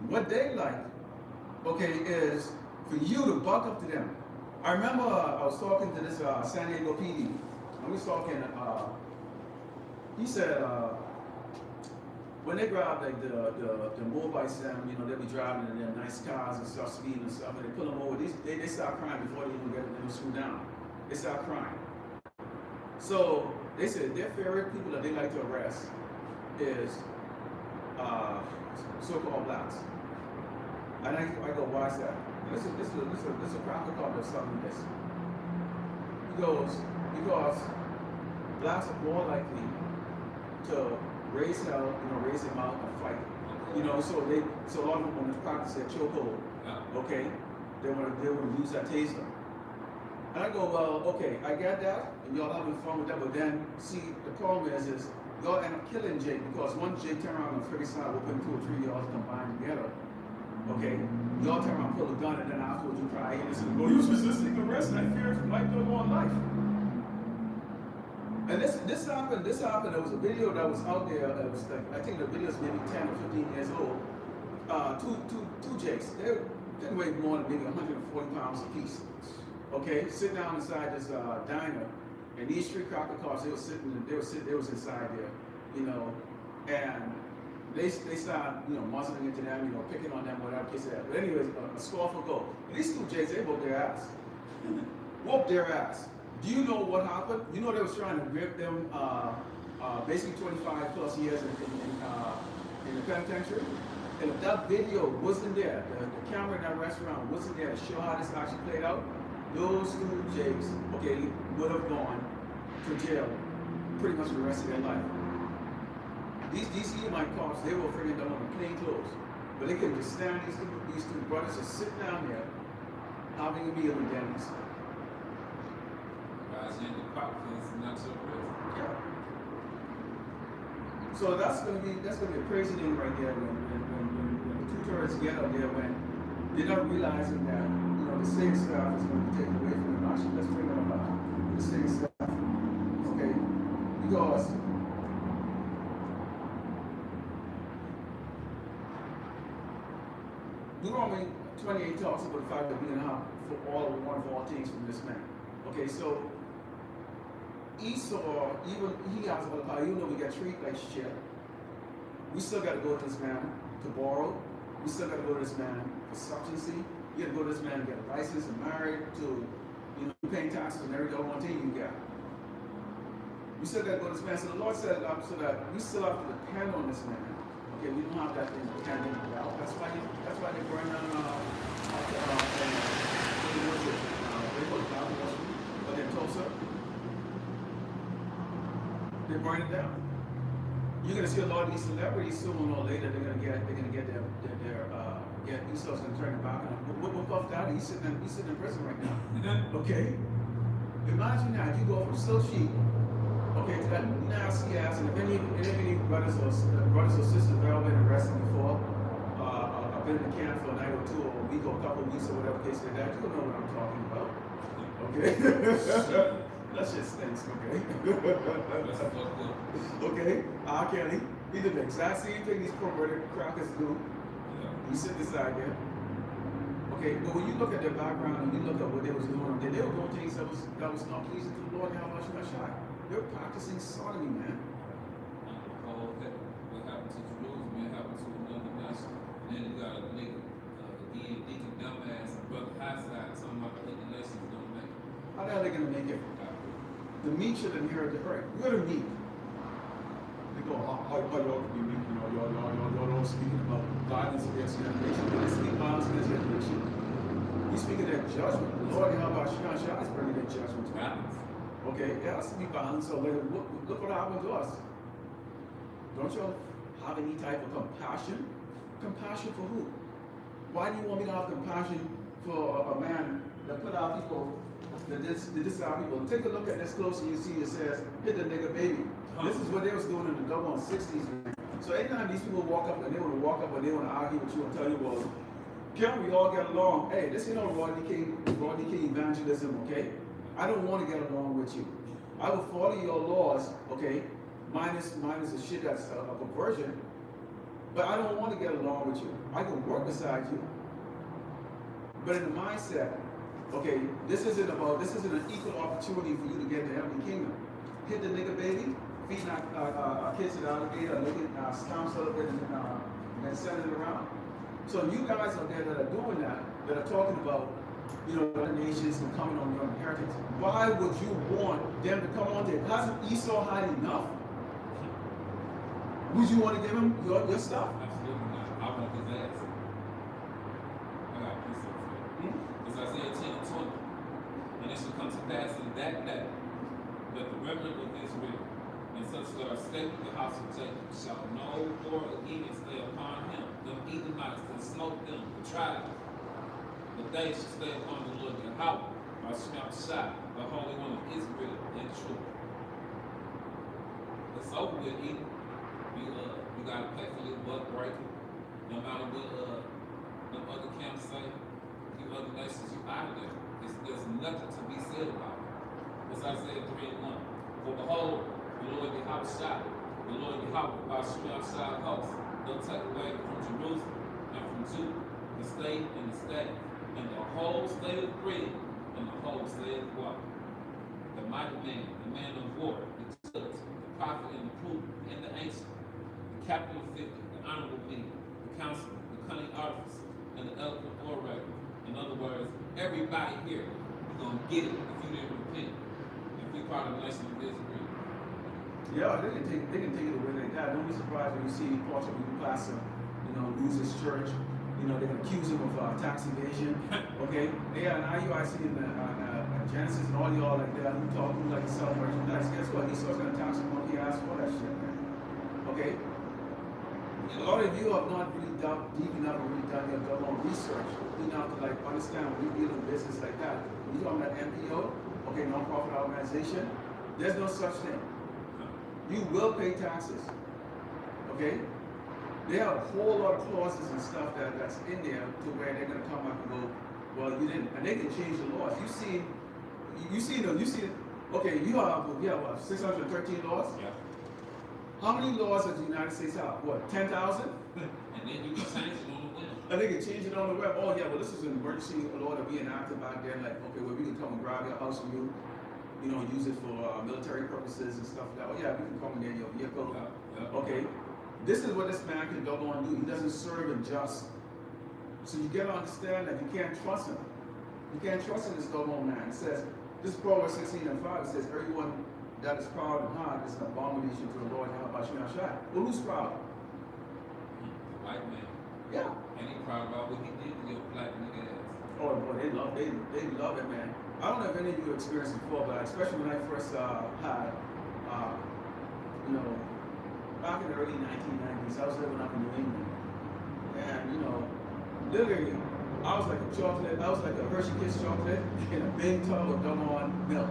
What they like, okay, is for you to buck up to them. I remember I was talking to this San Diego PD. I was talking, he said, when they grab like the mobiles, they'll be driving in their nice cars and stuff, speeding and stuff, and they pull them over. They start crying before they even get them screwed down. They start crying. So they said their favorite people that they like to arrest is so-called blacks. And I go, why is that? This is a practical of something like this. He goes, because blacks are more likely to raise hell, raise them out and fight. So a lot of them want to practice their chokehold. Okay? They want to use that taser. And I go, well, okay, I get that, and y'all having fun with that, but then see the problem is y'all end up killing Jake because once Jake turn around and figure out we'll put 2 or 3 y'all combined together. Okay? Y'all turn around, pull a gun, and then afterwards you try and say, well, you was resisting arrest, and I fear for life, no more life. And this happened. There was a video that was out there. That was like, I think the video is maybe 10 or 15 years old. Two Jakes. They didn't weigh more than maybe 140 pounds apiece. Okay, sit down inside this diner, and these 3 cracker cars. They was inside there, and they started muzzling into them, picking on them, whatever case that. But anyways, a score for goal. And these 2 Jakes, they whooped their ass. Whooped their ass. Do you know what happened? You know they was trying to grip them basically 25 plus years in the penitentiary. And if that video wasn't there, the camera in that restaurant wasn't there to show how this actually played out, those 2 Jakes, okay, would have gone to jail pretty much for the rest of their life. These Edomite cops, they were freaking done on plain clothes. But they could just stand these two brothers just sit down there having a meal in Denny's. Yeah. So that's gonna be a crazy thing right there when the 2 thirds get up there when they're not realizing that the state staff is going to be taken away from them. Actually, let's bring them about the state staff. Okay? Because Deuteronomy 28 talks about the fact that we can have for one of all things from this man. Okay, so Esau, even he has all the power, even though we get treated like shit, we still got to go to this man to borrow. We still got to go to this man for substancy. You got to go to this man to get a license and married to, paying taxes on every one thing you got. We still got to go to this man. So the Lord set it up so that we still have to depend on this man. Okay, we don't have that independent route. That's why they burn down but in Tulsa, they burn it down. You're gonna see a lot of these celebrities sooner or later. They're gonna get Esau's gonna turn it back on. What Puff Daddy? He's sitting in prison right now. Okay. Imagine that you go from Silk Sheet, okay, to that nasty ass, and if any brothers or sisters have ever been arrested before, I've been in the camp for a night or two, or a week, or a couple of weeks, or whatever case like that. You don't know what I'm talking about. Okay. That shit stinks, okay? Okay, R. Kelly, he did the exact same thing these perverted crackers do. You sit beside there. Okay, but when you look at their background and you look at what they was doing, they were doing things that was not pleasing to the Lord YAHAWASHI. They were practicing sodomy, man. What happened to Jerusalem happened to another nation. And then you got a nigga, again, deacon dumbass, and brother Hassad, talking about the other nations don't make it. How the hell are they gonna make it? The meek should inherit the earth. We're the meek. They go, how y'all can be meek? Y'all don't speaking about violence against the nation. They speak violence against the nation. We speak of that judgment. The Lord YAHAWASHI is bringing that judgment to us. Okay, it has to be violence. So look what happened to us. Don't y'all have any type of compassion? Compassion for who? Why do you want me to have compassion for a man that put out people? This is how people take a look at this close and you see it says, hit the nigga baby. This is what they was doing in the double 60s, man. So anytime these people walk up and they want to walk up and they want to argue with you and tell you, well, can't we all get along? Hey, this ain't no Rodney King evangelism, okay? I don't want to get along with you. I will follow your laws, okay? Minus the shit that's a perversion. But I don't want to get along with you. I can work beside you. But in the mindset, okay, this isn't an equal opportunity for you to get in the heavenly kingdom. Hit the nigga baby, feeding our kids to the alligator, looking stamps of it, and then sending it around. So you guys out there that are doing that are talking about, other nations and coming on your inheritance, why would you want them to come on there? Hasn't Esau had enough? Would you want to give him your stuff? Absolutely not. I want his ass. I got a piece of it. It's Isaiah 10:20. And it shall come to pass in that day that the remnant of Israel and such that are escaped the house of Jacob shall no more again stay upon him, them Edomites that smote them, the tribe. But they shall stay upon the Lord YAHAWAH, YAHAWASHI, the Holy One of Israel, in truth. It's over with, Edom. You gotta pay for your butt breaking. No matter what the other camps say, you other nations, you out of there. There's nothing to be said about it. It's Isaiah 3:1. For behold, the Lord YAHAWASHI, the Lord YAHAWAH, YAHAWASHI host, they'll take away from Jerusalem and from Judah, the state and the state, and the whole state of bread, and the whole state of water. The mighty man, the man of war, the judge, the prophet and the prudent, and the ancient, the captain of 50, the honorable man, the counselor, the cunning artificer, and the eloquent orator. In other words, everybody here, you're going to get it if you didn't repent. If we part of the nation of Israel. Yeah, they can take it away like that. Don't be surprised when you see Portugal pastor, lose his church. They're going to accuse him of tax evasion. Okay? Yeah, now you I see in Genesis and all y'all like that who talk who like to sell merchandise. Guess what? Esau's going to tax him when he asks for that shit, man. Okay? A lot of you have not really dug deep enough and really done your own research enough to understand when you deal in business like that. You talking about NPO, okay, non-profit organization. There's no such thing. You will pay taxes. Okay? They have a whole lot of clauses and stuff that's in there to where they're gonna come up and go, well, you didn't, and they can change the laws. You see, okay, you have what, 613 laws? Yeah. How many laws does the United States have? What, 10,000? And then you can change it on the web. And they can change it on the web. Oh yeah, well this is an emergency law that we enacted back then, like, okay, well we can come and grab your house from you. use it for military purposes and stuff like that. Oh yeah, we can commandeer your vehicle. Yeah. Okay, this is what this man can doggone do. He doesn't serve in just. So you gotta understand that you can't trust him. You can't trust in this doggone man. It says, this is Proverbs 16:5. It says, everyone that is proud in heart is an abomination to the Lord. YAHAWASHI. Well, who's proud? White man. Yeah. And he proud about what he did to your black nigga ass. Oh boy, they love it, man. I don't know if any of you experienced it before, but especially when I first had, back in the early 1990s, I was living up in New England, and literally, I was like a Hershey Kiss chocolate in a big tub of doggone milk.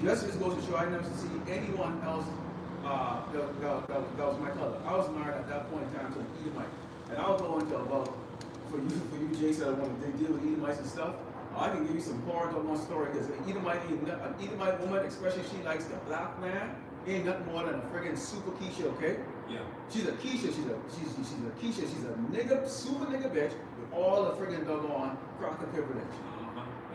Just goes to show I never see anyone else that was my color. I was married at that point in time to an Edomite, and I'll go into about for you, Jason, I want to deal with Edomites and stuff. I can give you some hard doggone story because an Edomite woman, especially if she likes the black man, ain't nothing more than a friggin' super Keisha, okay? Yeah. She's a Keisha, she's a Keisha, she's a nigga, super nigga bitch with all the friggin' doggone crocker privilege.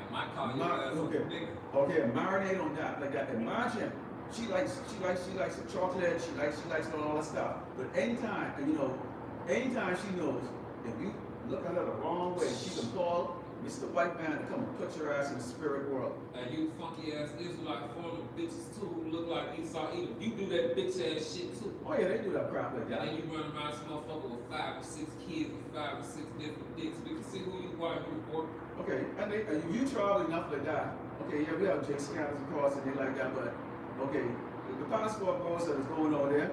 And my car, you ass okay. nigga. Okay, marinate on that like that. Imagine she likes the chocolate, she likes all that stuff. But anytime she knows if you look at her the wrong way, she can call Mr. White Man to come and put your ass in the spirit world. And you funky ass Israelite foreign bitches too who look like Esau Edom. You do that bitch ass shit too. Oh yeah, they do that crap like that. And then you run around this motherfucker with 5 or 6 kids with 5 or 6 different dicks. We can see who you are here for. Okay, and if you travel enough like that, okay, yeah, we have J scanners across and they like that, but okay, the passport goes that is going over there.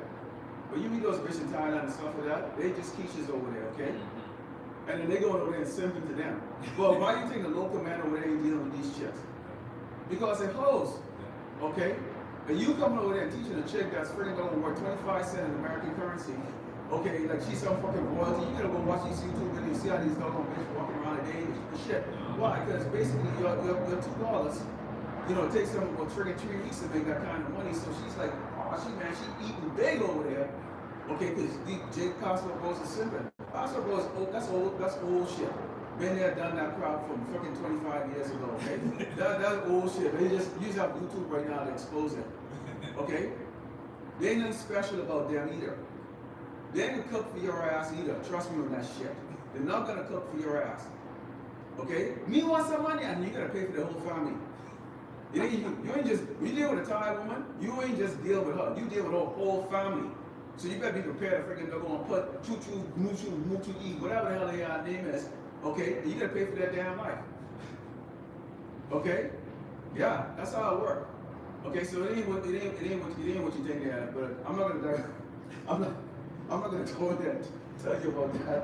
But you meet those bitches in Thailand and stuff like that, they just Keisha's over there, okay? And then they go over there and simping to them. Well, why do you think the local man over there ain't dealing with these chicks? Because they're hoes, okay? And you coming over there and teaching a chick that's freaking going to work 25 cents in American currency, okay, like she's some fucking royalty. You gotta go watch these YouTube videos, see how these doggone bitches walking around a day and shit. Why? Because basically your $2, it takes them about friggin' 3 weeks to make that kind of money. So she's like, oh, she eating big over there. Okay, because Jake Costco goes to simping. Costco goes, oh, that's old shit. Been there, done that crowd from freaking 25 years ago, okay? That's old shit. They just have YouTube right now to expose it. Okay? There ain't nothing special about them either. They ain't gonna cook for your ass either. Trust me on that shit. They're not gonna cook for your ass. Okay? Me want some money and you gotta pay for the whole family. You ain't just, when you deal with a Thai woman, you ain't just deal with her. You deal with her whole family. So you better be prepared to freaking go and put choo-choo, muchu, eat, whatever the hell their name is. Okay? And you gotta pay for that damn life. Okay? Yeah, that's how it works. Okay, so it ain't what you think they are, but I'm not gonna go in there and tell you about that,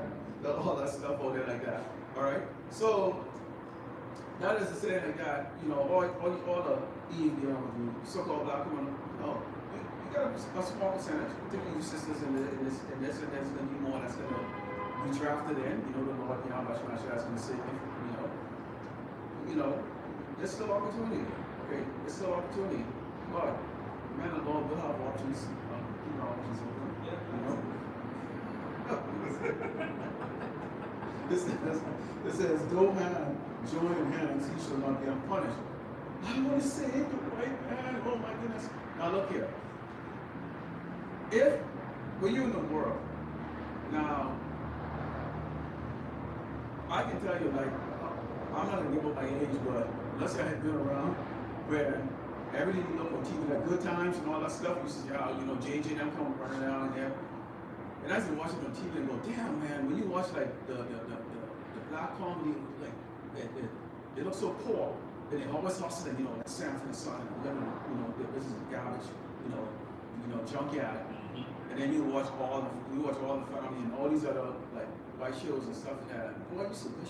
all that stuff over there like that. Alright? So that is to say like that, all the you so-called black women, you got a small percentage, particularly you sisters in this, and there's gonna be more that's gonna be drafted in, the Lord, YAHAWASHI is gonna say, there's still opportunity. Okay, there's still opportunity. But man, the Lord will have options, options open, This says, though man join in hands, he shall not be unpunished. I want to save the white man, oh my goodness. Now look here. When you're in the world, now, I can tell you, like, I'm not gonna give up my age, but unless I had been around where everything you look on TV, like Good Times and all that stuff, you see how, JJ them come running down in there. And I used to watch it on TV and go, damn man, when you watch like the black comedy, like they look so poor. And they always hustling, like Sanford and Son, the business of garbage, junkyard. And then you watch all the family and all these other like white shows and stuff like that. Boy, I used to wish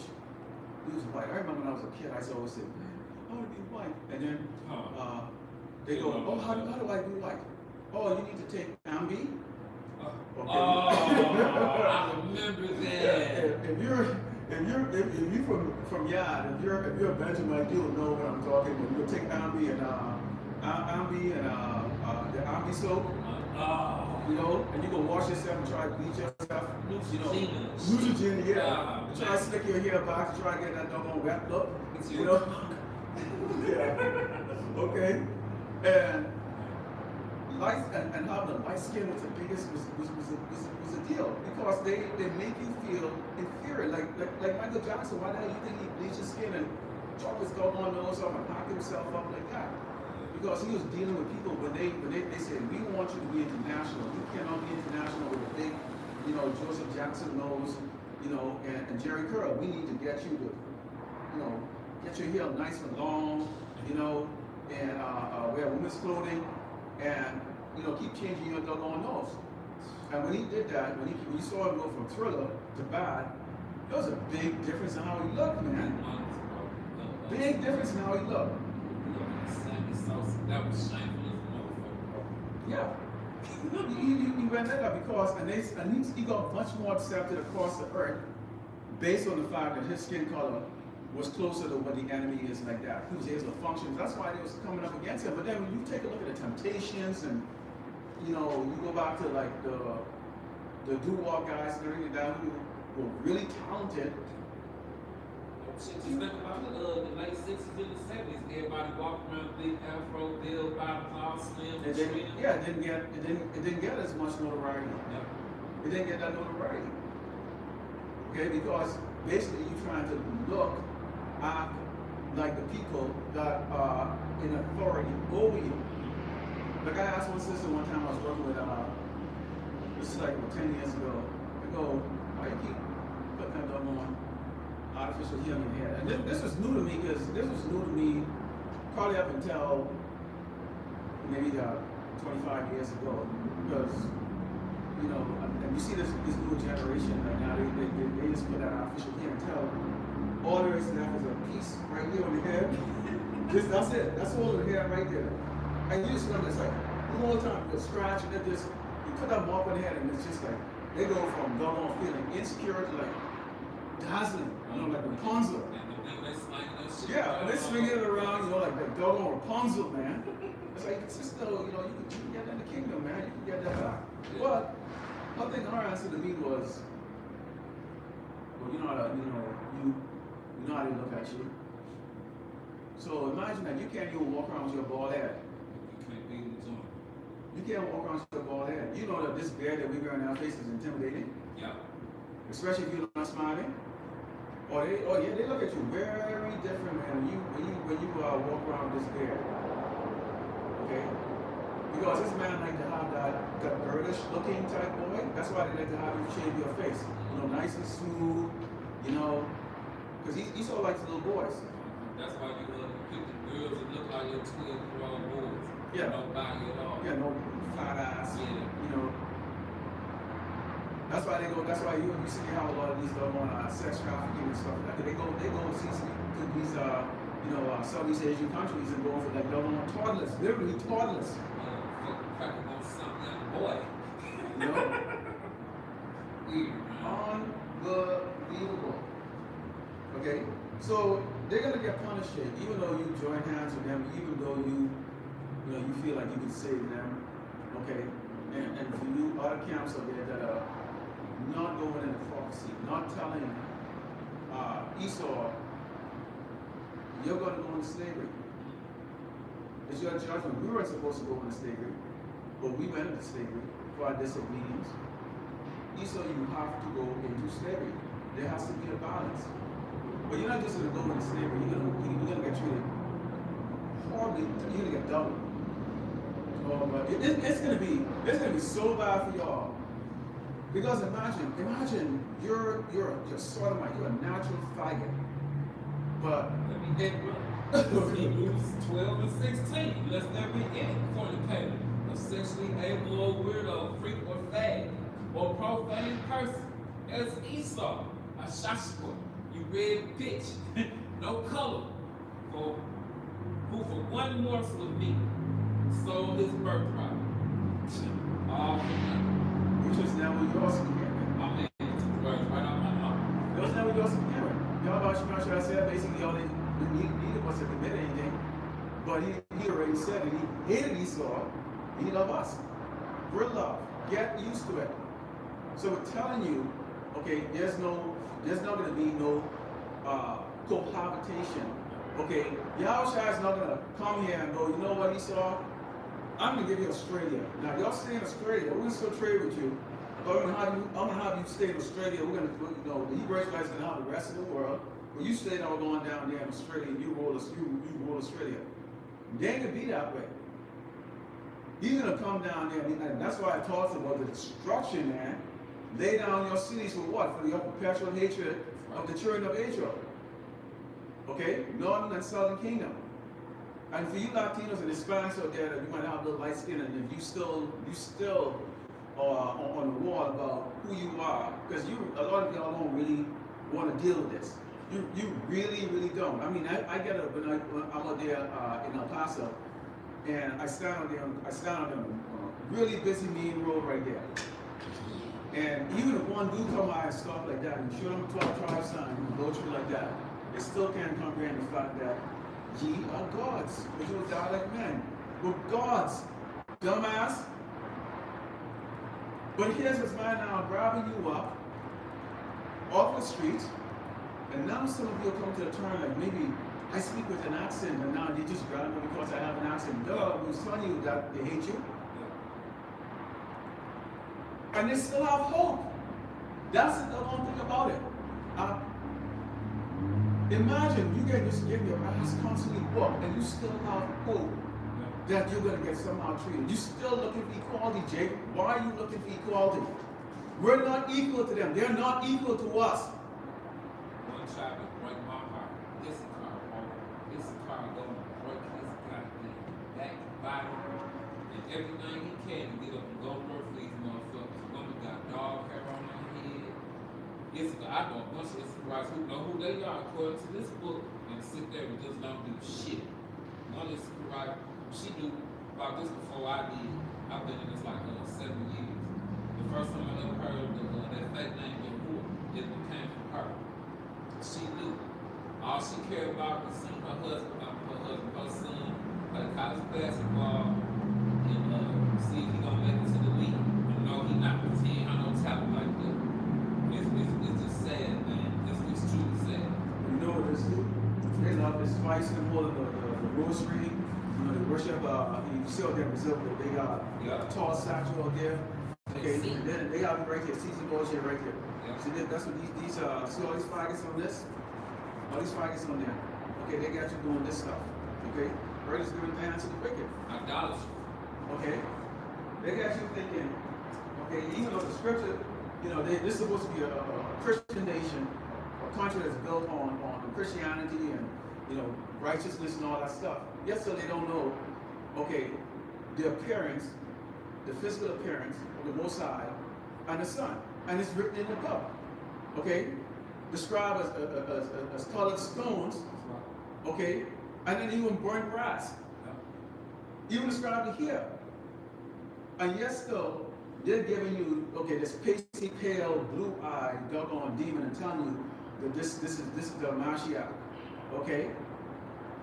he was white. I remember when I was a kid, I used to always say, man, I want to be white. And then they go, oh, how do I be white? Oh, you need to take Ambi. Okay. Oh, I remember that. If you're from Yad, if you're a Benjamin, you'll know what I'm talking about. You'll take Ambi and the Ambi soap. And you go wash yourself and try to bleach yourself. Neutrogena, yeah. Try to slick your hair back to try to get that doggone wet look. Yeah. Okay. And light and having a light skin was the biggest was a deal because they make you feel inferior. Like Michael Jackson, why the hell you think he bleached his skin and chopped his doggone nose off and knocked himself up like that? Because he was dealing with people when they said, we want you to be international. You cannot be international with a big, Joseph Jackson nose, and Jerry Curl. We need to get you to, get your hair nice and long, and wear women's clothing, and keep changing your doggone nose. And when he did that, when you saw him go from Thriller to Bad, there was a big difference in how he looked, man. Big difference in how he looked. That was shameful as a motherfucker. Yeah. he went that because, he got much more accepted across the earth based on the fact that his skin color was closer to what the enemy is like that. He was able to function. That's why they was coming up against him. But then when you take a look at the Temptations and, you go back to like the doo-wop guys and everything that who were really talented. Shit, just think about the late 60s and the 70s. Everybody walked around big afro, bill, bottoms, all slim, and trim. Yeah, it didn't get as much notoriety. Yeah. It didn't get that notoriety. Okay, because basically you're trying to look at like the people that are in authority over you. Like I asked one sister one time I was working with, this is like 10 years ago. I go, why you keep putting that dog on artificial healing in here? And this was new to me because this was new to me probably up until maybe 25 years ago. Because, and you see this new generation right now, they just put that artificial healing tell. All there is left is a piece right here on the head. That's it. That's all the hair right there. And you just know this like the whole time you scratch and then just you put that mop on the head and it's just like they go from doggone feeling insecure to like dazzling, like Rapunzel. Yeah, and they swing it around, like that doggone Rapunzel, man. It's like it's just you can get that in the kingdom, man. You can get that back. But I think our answer to me was, well, you know how they look at you. So imagine that you can't even walk around with your bald head. You can't walk around with your bald head. You know that this beard that we wear on our face is intimidating. Yeah. Especially if you're not smiling. They look at you very different, man. When you walk around with this beard. Okay? Because this man like to have that girlish looking type boy. That's why they like to have you shave your face. Nice and smooth. Because he so likes little boys. That's why you pick the girls that look like your 12-year-old boys. Yeah. No body at all. Yeah, no fat ass. Yeah. That's why you see how a lot of these go on sex trafficking and stuff like that. They go see these Southeast Asian countries and go for like double on toddlers, literally toddlers. Cracking on something, boy. Unbelievable. Okay, so they're gonna get punished here, even though you join hands with them, even though you feel like you can save them. Okay, and for you, other camps out there that are not going into prophecy, not telling Esau, you're going to go into slavery. It's your judgment. We weren't supposed to go into slavery, but we went into slavery for our disobedience. Esau, you have to go into slavery. There has to be a balance. But you're not just going to go into slavery. You're going to get treated horribly. You're going to get double. It's going to be so bad for y'all. Because imagine you're sodomite, you're a natural faggot. But Hebrews 12 and 16. Lest there be any fornicator, a sexually able or weirdo, freak or fag, or profane person, as Esau, a shashua, you red bitch, no color, who for one morsel of meat sold his birthright. All for nothing. Which is now what you're also hearing. Amen. Right out my mouth. That's now what you're also hearing. Yahawah said basically all they needed was to commit anything. But he already said it. He hated Esau. He loved us. Real love. Get used to it. So we're telling you, okay, there's not going to be no cohabitation. Okay, Yahawah is not going to come here and go, you know what, Esau? I'm gonna give you Australia. Now y'all stay in Australia. We're gonna still trade with you. But I'm gonna have you stay in Australia. We're gonna, you know, the Hebrew Israelites gonna have the rest of the world. But you stay down going down there in Australia. And you rule Australia. They ain't gonna be that way. He's gonna come down there, and that's why I talked about the destruction, man. Lay down your cities for what? For your perpetual hatred of the children of Israel. Okay, northern and southern kingdom. And for you Latinos and Hispanics out there that you might have a little light skin, and if you still are on the wall about who you are, because a lot of y'all don't really want to deal with this. You really don't. I mean, I get up when I'm out there in El Paso, and I stand on the really busy main road right there. And even if one do come by and stuff like that, and show them a 12 tribe sign and go through like that, they still can't comprehend the fact that ye are gods, but you will die like men. We're gods, dumbass. But here's this man now grabbing you up off the streets, and now some of you come to the turn like maybe I speak with an accent, and now they just grab me because I have an accent. Duh, I was telling you that they hate you. And they still have hope. That's the one thing about it. Imagine you get just getting your ass constantly booked, and you still have hope that you're going to get somehow treated. You're still looking for equality, Jake. Why are you looking for equality? We're not equal to them. They're not equal to us. One child will break my heart. This car, this car going to break his goddamn back, body, and everything he can to get up and go to work for these motherfuckers. Women got dog hair on their head. I know a bunch of Issacharites who know who they are according to this book and sit there and just don't do shit. One Issacharite, she knew about this before I did. I've been in this like 7 years. The first time I ever heard that fake name Yahuwah, it came from her. She knew. All she cared about was seeing her husband, her son, play college basketball, and see if he gonna make it to the league. And no, he not, because he ain't have no talent like that. It's just sad, man. It's truly sad. You know what this is? They love this spice symbol of the rosary. You know, they worship, you see out there in Brazil, they got a tall statue out there. Okay, and then they have it right here, Caesar Borgia right here. Yeah. See, that's what these see all these faggots on this? All these faggots on there. Okay, they got you doing this stuff. Okay? Right is giving the hand to the wicked. Idolatry. Okay? They got you thinking, okay, even though the scripture, you know, this is supposed to be a Christian nation, a country that's built on Christianity and, you know, righteousness and all that stuff. Yet still they don't know, okay, the appearance, the physical appearance of the Most High and the Son. And it's written in the book. Okay? Described as colored stones. Okay? And then even burnt brass. Even described it here. And yet still, they're giving you, okay, this pasty pale, blue-eyed, doggone demon and telling you that this is the Mashiach. Okay?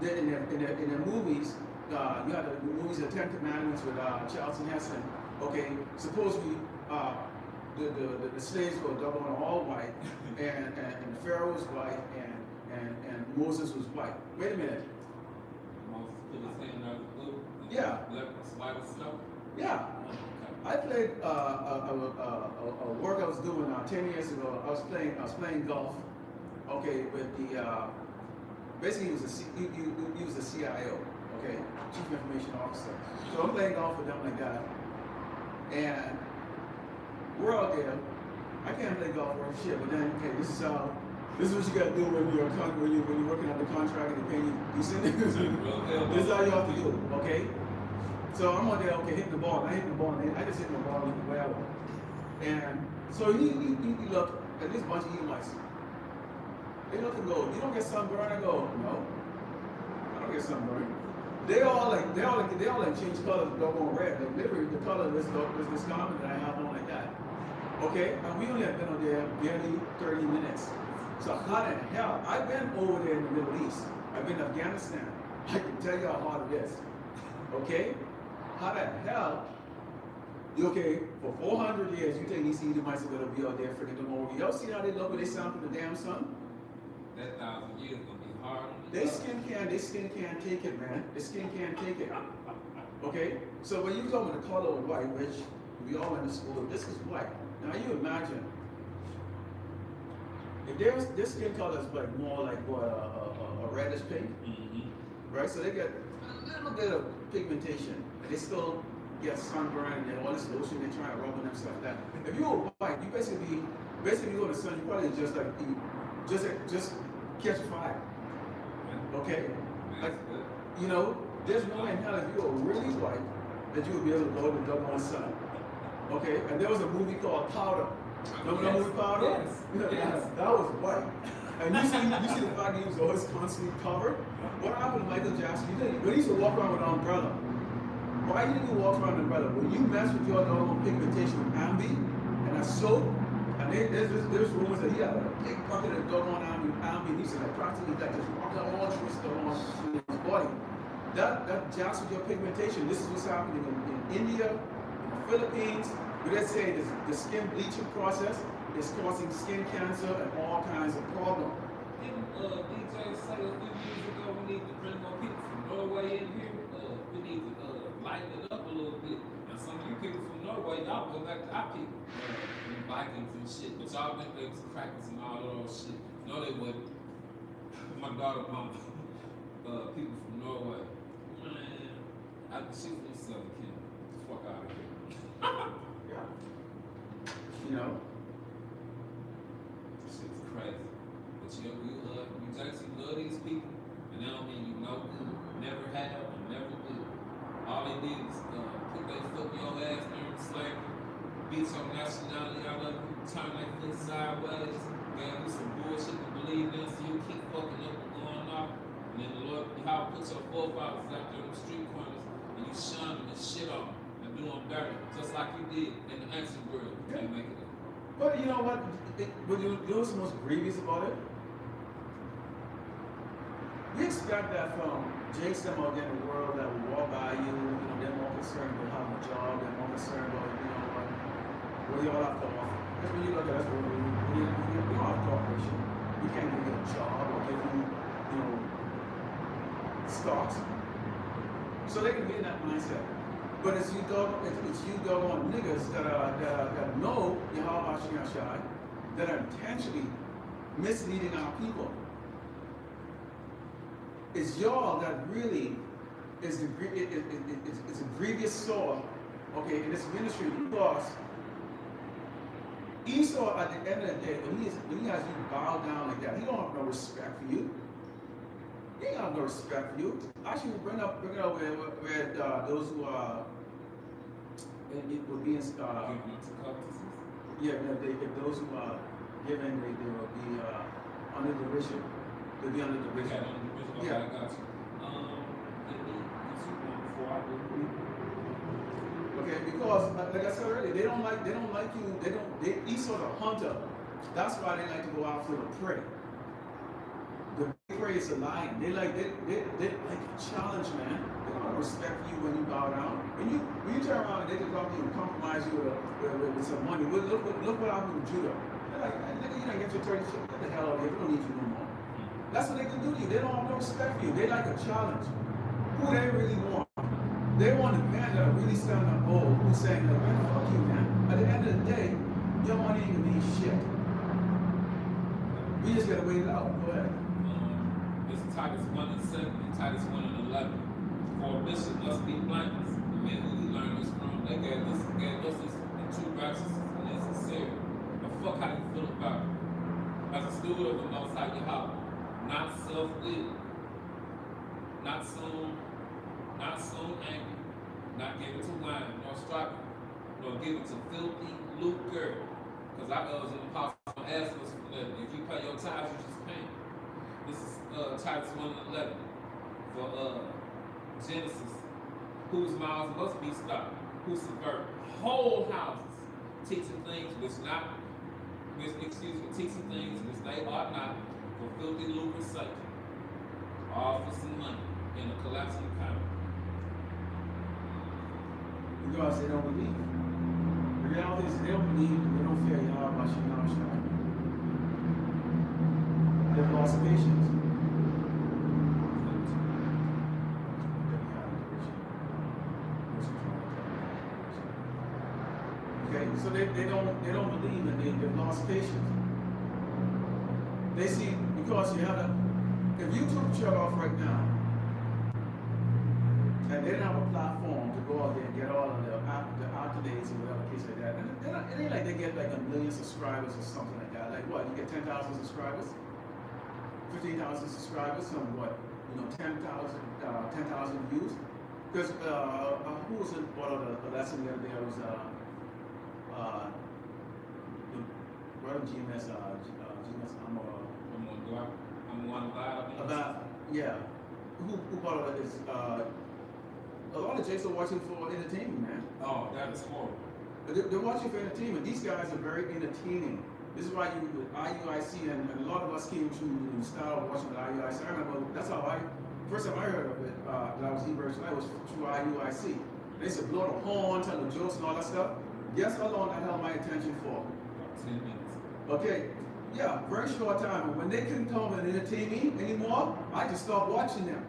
In their movies, you have the movies, The Ten Commandments with Charlton Heston. Okay, supposedly the slaves were doggone all white, and Pharaoh was white, and Moses was white. Wait a minute. Moses put his hand out the blue. Yeah. Left a slight of snow. Yeah. I played a work I was doing 10 years ago. I was playing golf. Okay, with the basically he was a CIO. Okay, Chief Information Officer. So I'm playing golf with them like that, and we're out there. I can't play golf or shit, but then okay, this is what you gotta do when you're working on the contract and they pay you decent. This is how you have to do it. Okay. So I'm out there, okay, hitting the ball. I hit the ball, and I just hit the ball wherever. And so he looked at this bunch of Edomites. They look and go, "You don't get sunburned?" I go, "No, I don't get sunburned." They all change colors, go on red. Like literally, the color of this garment that I have on like that. Okay, and we only have been on there barely 30 minutes. So hot in hell. I've been over there in the Middle East. I've been in Afghanistan. I can tell you how hot it is. Okay. How the hell, okay, for 400 years, you think these Edomites are going to be out there freaking them over? Y'all see how they look when they sound from the damn sun? That 1,000 years is going to be hard. Their skin can't take it, man. Their skin can't take it. Okay? So when you talk about the color of white, which we all went to school, this is white. Now you imagine, if this skin color is like more like what, a reddish pink, right? So they get a little bit of pigmentation, and they still get sunburned and all this lotion they're trying to rub on themselves. That if you're white, you basically go in the sun, you probably just like just catch fire. Okay? Like, you know, there's no way in hell if you were really white that you would be able to go in the doggone sun. Okay? And there was a movie called Powder. Remember that movie Powder? Yes. That was white. And you see the fact that he was always constantly covered. What happened to Michael Jackson? When he used to walk around with an umbrella. Why didn't he walk around with an umbrella? When you mess with your doggone pigmentation with Ambi and a soap, and there's rumors that he had a big bucket of doggone Ambi, and he used to like practically like just walk down all trees doggone in his body. That jacks with your pigmentation. This is what's happening in India, in the Philippines. But let's say the skin bleaching process is causing skin cancer and all kinds of problems. Didn't DJ say a few years ago we need to bring more people from Norway in here? We need to lighten it up a little bit. And some of you people from Norway, y'all go back to our people, the Vikings and shit. But y'all think they was crackers and all of those shit. No, they wouldn't. My daughter, mama, people from Norway. Man, I can shoot from Southern Kingdom. Fuck out of here. Yeah. You know? This shit's crazy. But you actually love these people, and that don't mean you know good. Never have and never will. All they did is put their foot in your ass during slavery, beat your nationality out of you, turn their foot sideways, gave you some bullshit to believe in, so you keep fucking up and going off. And then the Lord, how put your forefathers out there in the street corners, and you shun them and shit on them and do them dirty, just like you did in the ancient world. You can't make it up. But you know what? When you know what's most grievous about it? We expect that from Jakes them out there in the world that will walk by you, they're more concerned about having a job, they're more concerned about, what you all have to offer. Because when you look at us, we don't have a corporation. We can't even get a job or give you, stocks. So they can be in that mindset. But it's you doggone niggas that know YAHAWASHI, that are intentionally misleading our people. It's y'all that really is it's a grievous sore, okay, in this ministry, because Esau at the end of the day, when he has you bow down like that, he don't have no respect for you. He ain't have no respect for you. Actually, bring it up where those who are it would be in if those who are given, they will be under derision. They'll be under derision. Okay, I got you. Okay, because like I said earlier, they don't like you. Esau's a hunter. That's why they like to go after the prey. The prey is a lion. They like a challenge, man. They don't respect you when you bow down. When you turn around and they can come to you and compromise you with some money. Look what happened with Judah. They're like, nigga, you don't get your 30 shit. Get the hell out of here. We don't need you no more. That's what they can do to you. They don't have no respect for you. They like a challenge. Who they really want. They want a man that really stand up bold, who's saying, like, man, fuck you, man. At the end of the day, your money ain't gonna be shit. We just gotta wait it out. Go ahead. This is Titus 1 and 7 and Titus 1 and 11. For a bishop must be blameless. The men who we learned this from, they gave us this in true righteousness and sincerity. But fuck how you feel about it. As a steward of the Most High Yahawah, not self-willed, not soon angry, not given to wine, nor striking, nor given to filthy lucre. Because I was an apostle ask us for that. If you pay your tithes, you just pay. This is Titus 1 and 11. For Genesis, whose mouths must be stopped, who subvert whole houses, teaching things which they ought not, for filthy lucre's sake, all for some money in a collapsing economy. Because they don't believe. The reality is they don't believe, they don't fear YAHAWASHI. They've lost patience. believe and they've lost patience. They see, because you have a, if YouTube shut off right now, and they don't have a platform to go out there and get all of the accolades or whatever case like that, and it ain't like they get like a million subscribers or something like that. Like what, you get 10,000 subscribers? 15,000 subscribers, some what, 10,000 views. Because who was in one of the lesson the other day? It was brother GMS. About yeah. Who brought it is a lot of Jakes are watching for entertainment, man. Oh, that is horrible. They're watching for entertainment. These guys are very entertaining. This is why you with IUIC and a lot of us came to the style of watching the IUIC. I remember that's how first time I heard of it, that I was Hebrew, I was through IUIC. They used to blow the horn, tell the jokes and all that stuff. Guess how long that held my attention for? 10 minutes. Okay, yeah, very short time. But when they couldn't come and entertain me anymore, I just stopped watching them.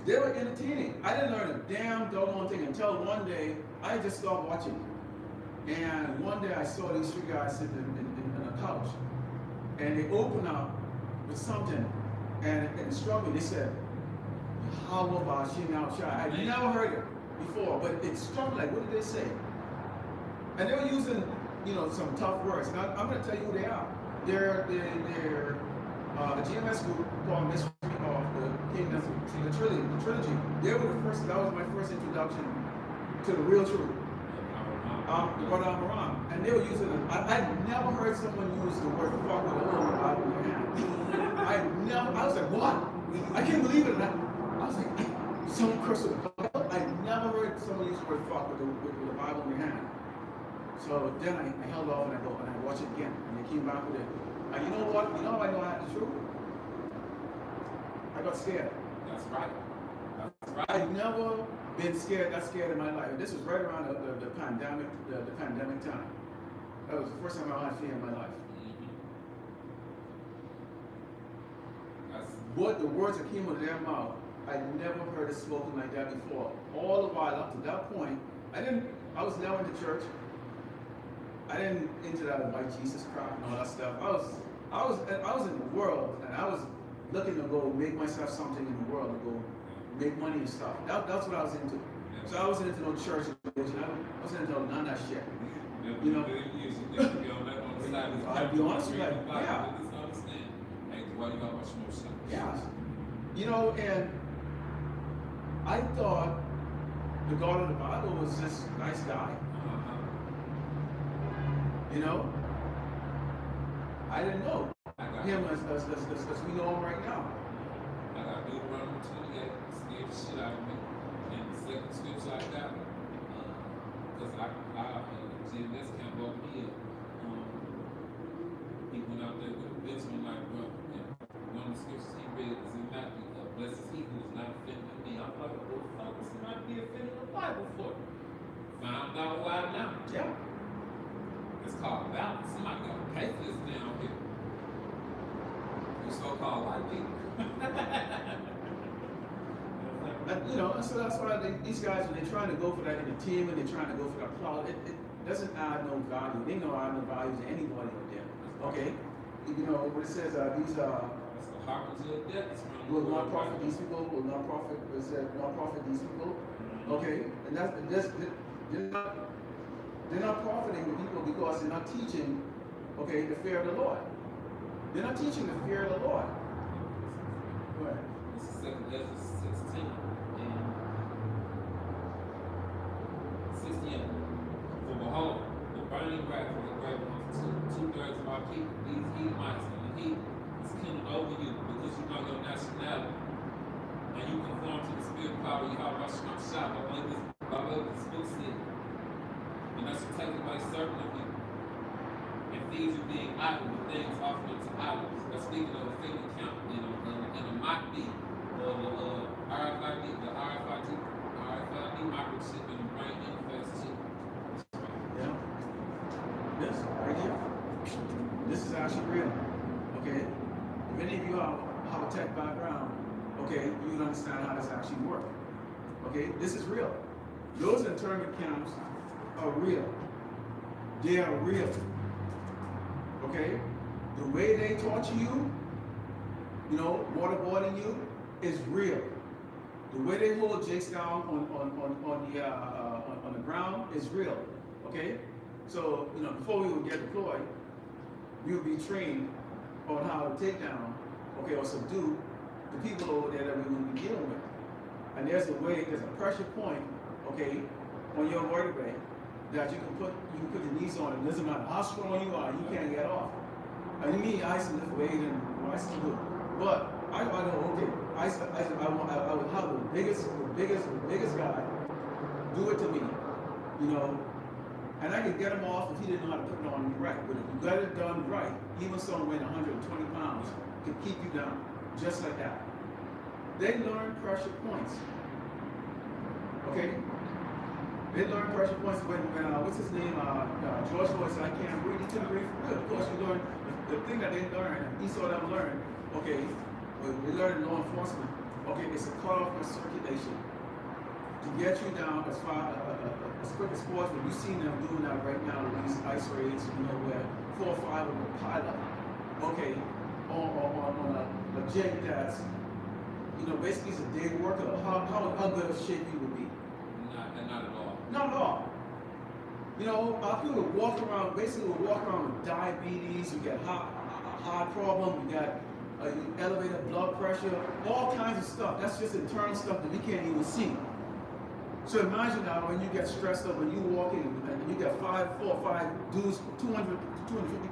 They were entertaining. I didn't learn a damn doggone thing until one day I just stopped watching. And one day I saw these three guys sitting in a couch, and they opened up with something, and it struck me. They said, "YAHAWASHI." I never heard it before, but it struck me like, what did they say? And they were using, some tough words. Now I'm going to tell you who they are. They're a GMS group called Mystery of the Kingdom, the trilogy. They were the first. That was my first introduction to the real truth. The brother Amaram, and they were using it. I never heard someone use the word fuck with a little Bible in their hand. I was like, what? I can't believe it. I was like, someone cursed with the Bible? I never heard someone use the word fuck with the Bible in their hand. So then I held off and I watched it again, and they came back with it. And you know what? You know how I know I had the truth? I got scared. That's right. That's right. I've never been that scared in my life. And this was right around the pandemic time. That was the first time I had fear in my life. What the words that came out of their mouth, I never heard it spoken like that before. All the while up to that point, I was now in the church. I didn't into that white Jesus crowd and all that stuff. I was in the world, and I was looking to go make myself something in the world, to go make money and stuff. That's what I was into. So I wasn't into no church religion. I wasn't into none of that shit. I'll be honest with you, yeah. Yeah. And I thought the God of the Bible was this nice guy. I didn't know him as we know him right now. I got Deuteronomy 28, scared the shit out of me. And the second scripture I got, because GMS can't woke me up. He went out there with a benchman like, bro. And one of the scriptures he read is in Matthew, blessed is he who is not offended in me. I'm like, what the fuck is somebody be offended in the Bible for? Found out why now. Yeah. It's called balance. Somebody got to pay for this down here. You so-called white people. And, so that's why these guys, when they're trying to go for that entertainment, they're trying to go for that clout, it doesn't add no value. They don't add no value to anybody out there. Okay? What it says, these That's the harbinger of death. will not profit these people, will not profit, it said, not profit these people. Okay? And they're not profiting the people because they're not teaching, the fear of the Lord. They're not teaching the fear of the Lord. Go ahead. This is 2 Ezra 16 and 68. For behold, the burning wrath of the great one, two-thirds of our people, these Edomites, and the heat is kindled over you because you know your nationality. And you conform to the spirit of power you have by what this book said. And that's to take away certain of you. And feed you being idle with things offered to idols. That's speaking of a figure count, in a mock beat, the RFID microchip in the brain interface chip. Yeah. This right here. This is actually real. Okay? If any of you have a tech background, you can understand how this actually works. Okay? This is real. Those internment camps are real. They are real. Okay? The way they torture you, you know, waterboarding you, is real. The way they hold Jakes down on the ground is real. Okay? So, you know, before we would get deployed, we would be trained on how to take down, okay, or subdue the people over there that we would be dealing with. And there's a way, there's a pressure point, okay, on your vertebrae that you can put your knees on. It doesn't matter how strong you are, you can't get off. And me, I used to lift weight and I still do. But I know, okay, I would have the biggest guy do it to me, you know, and I could get him off if he didn't know how to put it on right. But if you got it done right, even someone weighing 120 pounds can keep you down, just like that. They learn pressure points. Okay? They learn pressure points when what's his name? George Floyd said, I can't breathe. He couldn't breathe for real. Of course, you learn the thing that they learned, and he saw them learn, okay, they learned in law enforcement, okay, it's a cutoff for circulation. To get you down as far as quick as possible. You've seen them doing that right now with these ice raids, you know, where 4 or 5 of them pile up, okay, on a jet that's, you know, basically it's a day worker. How good of shape you would be? Not at all. Not at all. You know, people would walk around, basically would walk around with diabetes, you get heart problem, you got elevated blood pressure, all kinds of stuff. That's just internal stuff that we can't even see. So imagine now when you get stressed up, when you walk in and you got 4 or 5 dudes, 250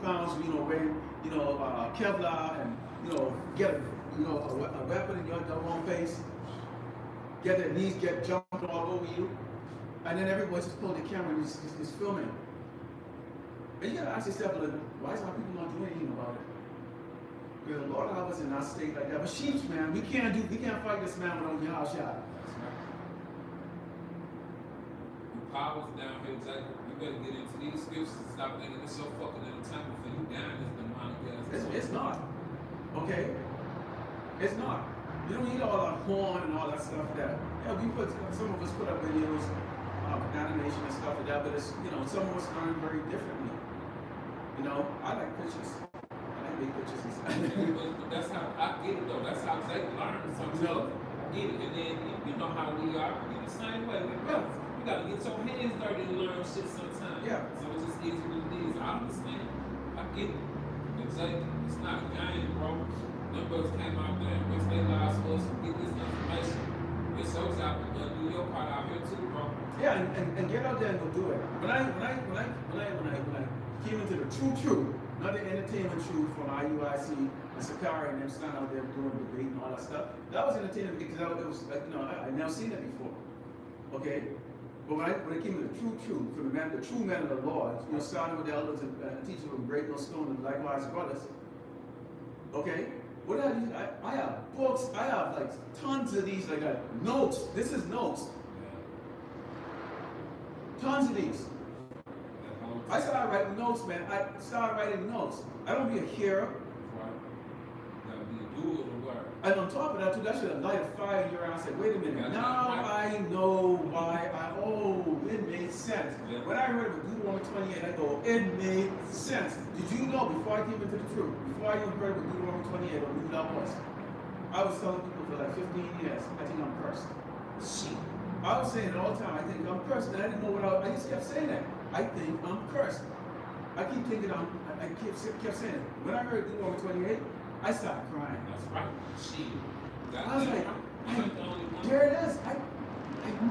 pounds, you know, wearing, you know, Kevlar, and, you know, get a weapon in your own face, get their knees get jumping all over you, and then everybody's just pulling the camera and is filming. And you gotta ask yourself, like, why is our people not doing anything about it? Because a lot of us in our state like that. But sheeps, man, we can't fight this man without YAHAWASHI. Powers down here, Jacob. You better get into these scriptures and stop thinking it's so fucking entertainment for you down this demonic ass. It's not. Okay? It's not. You don't need all that horn and all that stuff that, yeah, some of us put up videos, animation and stuff like that, but it's, you know, some of us learn very differently. You know, I like pictures. I like big pictures and stuff. But that's how, I get it though, that's how Jacob learned something. You know? I get it, and then you know how we are, we the same way. You gotta get your hands dirty to learn shit sometimes. Yeah. So it just is what it is. I understand. I get it. But Jacob, it's not a game, bro. Them brothers came out there and risked their lives for us to get this information. It's so job to do your part out here too, bro. Yeah, and get out there and go do it. When I came into the true, not the entertainment truth from IUIC and Sakari and them standing out there doing debate and all that stuff, that was entertaining because it was like, you know, I'd never seen that before. Okay? But when I came to the true truth, from the true men of the Lord, you know, starting with the elders and teachers from Great No Stone and likewise brothers, okay? What did I do? I have books, I have like tons of these, like notes. This is notes. Tons of these. I started writing notes, man. I started writing notes. I don't be a hearer. You gotta be a doer of the word. And on top of that, too, that should have lighted a fire in your eye. I said, wait a minute, now I know why it made sense. When I read it with Deuteronomy 28, I go, it made sense. Did you know, before I came into the truth, before I even read with Deuteronomy 28 or who that was, I was telling people for like 15 years, I think I'm cursed. Shit. I was saying it all the time, I think I'm cursed, and I didn't know what I just kept saying that. I think I'm cursed. I keep thinking I kept saying it. When I heard Deuteronomy 28, I started crying. That's right. Shit. I was like, there it is. I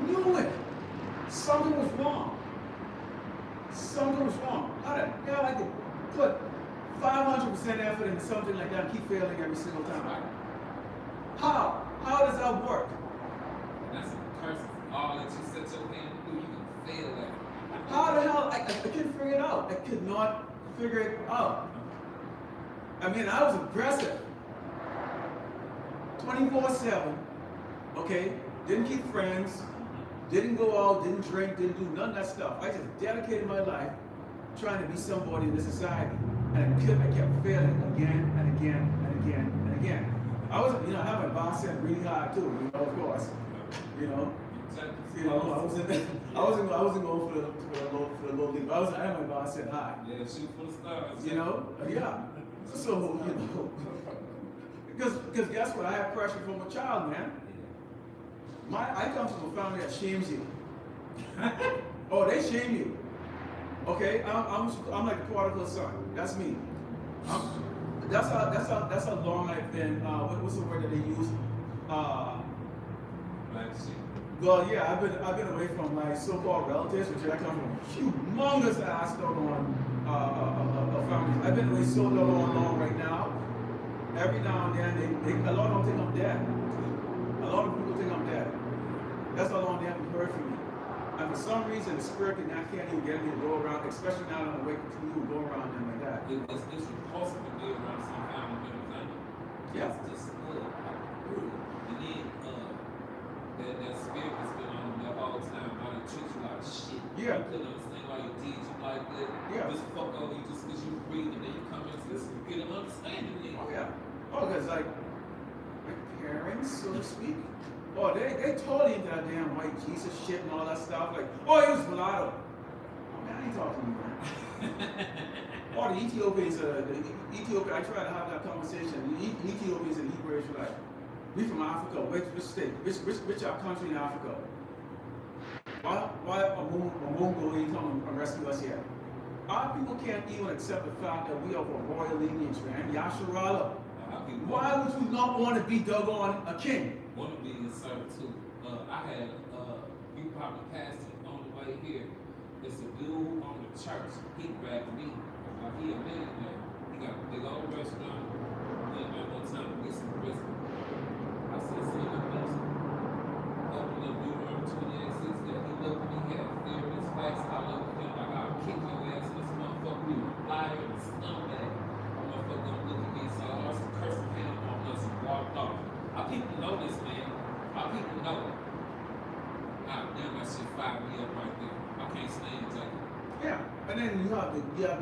knew it. Something was wrong. Something was wrong. How the hell I could put 500% effort into something like that and keep failing every single time? How? How does that work? That's a curse. All that you set your hand to do, you can fail at. How the hell? I couldn't figure it out. I could not figure it out. I mean, I was aggressive. 24/7. Okay? Didn't keep friends. Didn't go out, didn't drink, didn't do none of that stuff. I just dedicated my life trying to be somebody in this society. And I kept failing again and again and again and again. I was, you know, I have my boss set really high too, you know, of course. You know? You know, I wasn't going for the low league. I had my boss said hi. Yeah, shoot for the stars. You know, yeah. So you know, because guess what? I had pressure from a child, man. I come from a family that shames you. Oh, they shame you. Okay, I'm like the prodigal son. That's me. That's how long I've been. What's the word that they use? Black sheep. Well, yeah, I've been away from my so-called relatives, which I come from humongous ass doggone families. I've been away so doggone long right now. Every now and then, a lot of them think I'm dead. A lot of people think I'm dead. That's how long they haven't heard from me. And for some reason, the spirit can't even get me to go around, especially now that I'm awake to you, go around them like that. It's repulsive to be around some family members, ain't it? Yeah. It's just and then that spirit that's been on them the whole time, why they treat you like shit. Yeah. You couldn't understand why you did you like that. Yeah. Just fuck over you just because you breathe and then you come into this and get an understanding then. Oh yeah. Oh, because like my parents, so to speak. Oh, they totally into that damn white Jesus shit and all that stuff. Like, oh, he was mulatto. Oh man, I ain't talking to you, man. Or the Ethiopians, I tried to have that conversation. The Ethiopians and Hebrews were like, we from Africa, which state, which our country in Africa? Why a Mongol ain't come and rescue us here? Our people can't even accept the fact that we are of a royal lineage, man. Yasharala. Why would you not want to be doggone a king? Want to be in servitude. I had, you probably passed it on the way here. It's a dude on the church. He grabbed me. Like he a millionaire. He got a big old restaurant. Went there one time to get some brisket. I said, see you next. Opened up Deuteronomy 28:6 there. He looked at me, he had fear in his face. I looked at him like I'll kick your ass in this motherfucker. You a liar and a scumbag. That motherfucker gonna look at me, so I lost a cursing hand on us and walked off. Our people know this, man. Our people know it. Ah, damn, that shit fired me up right there. I can't stand it. Yeah. And then you have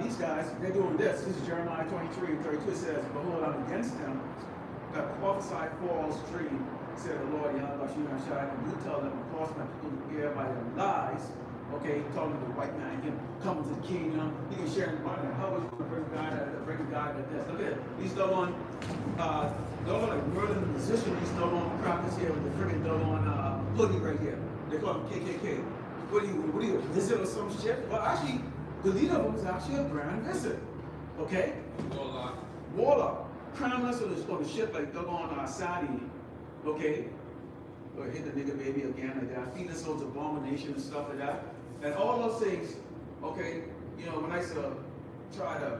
these guys, they're doing this. This is Jeremiah 23:32. It says, behold, I'm against them that prophesy false dream, said the Lord, YAHAWASHI, and you tell them, of course, my people hear by their lies. Okay, talking to the white man, he can come to the kingdom, he can share in money. How was you going to bring a guy like this? Look at these doggone like murdering musician, these doggone crackers here with the freaking doggone hoodie right here. They call him KKK. What are you, a visit or some shit? Well, actually, the leader of them is actually a grand visit. Okay? Warlock. Criminals on the ship like doggone Saudi. Okay? Or hit the nigga baby again like that. Feeding us those abomination and stuff like that. And all those things, okay, you know, when I used to try to,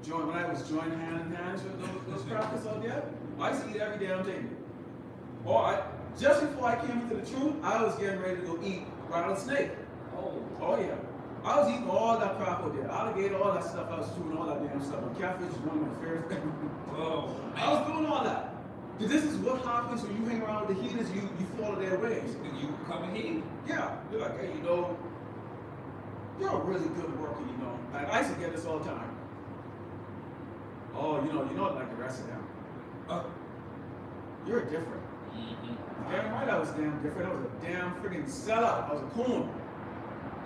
join, when I was joining hand in hand with those crackers out there, I used to eat every damn thing. Just before I came into the truth, I was getting ready to go eat rattlesnake. Oh yeah. I was eating all that crap out there. Alligator, all that stuff. I was doing all that damn stuff. And catfish is one of my favorite things. I was doing all that. Because this is what happens when you hang around with the heathens, you follow their ways. And you become a heathen. Yeah. You're like, hey, you're a really good worker, And I used to get this all the time. Oh, you're not like the rest of them. You're different. Damn right I was damn different. I was a damn freaking sellout. I was a coon.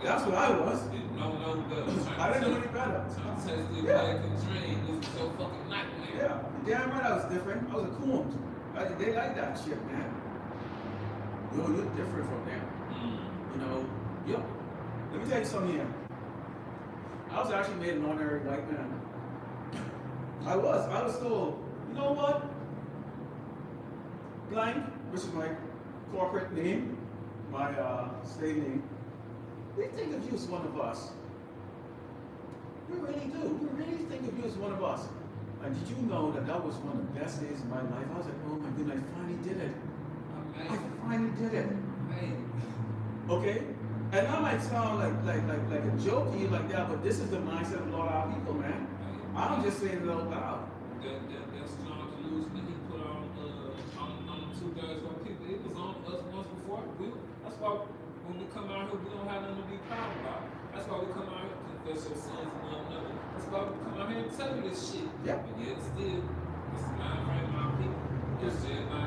That's what I was. I didn't know any better. Yeah, damn right I was different. I was a coon. They like that shit, man. You're different from them. Yep. Let me tell you something here. I was actually made an ordinary white man. I was still, you know what? Blank, which is my corporate name, my state name. We think of you as one of us. We really do. We really think of you as one of us. And did you know that was one of the best days of my life? I was like, oh my goodness, I finally did it. I finally did it. Okay? And that might sound like a joke to you like that, but this is the mindset of a lot of our people, man. I'm just saying it out loud. That's John delusion that he put on 2/3 of people. It was on us once before. That's why when we come out here, we don't have nothing to be proud about. That's why we come out here and confess your sins and one another. That's why we come out here and tell you this shit. Yeah. But yet still, it's the mind frame of my people. It's just my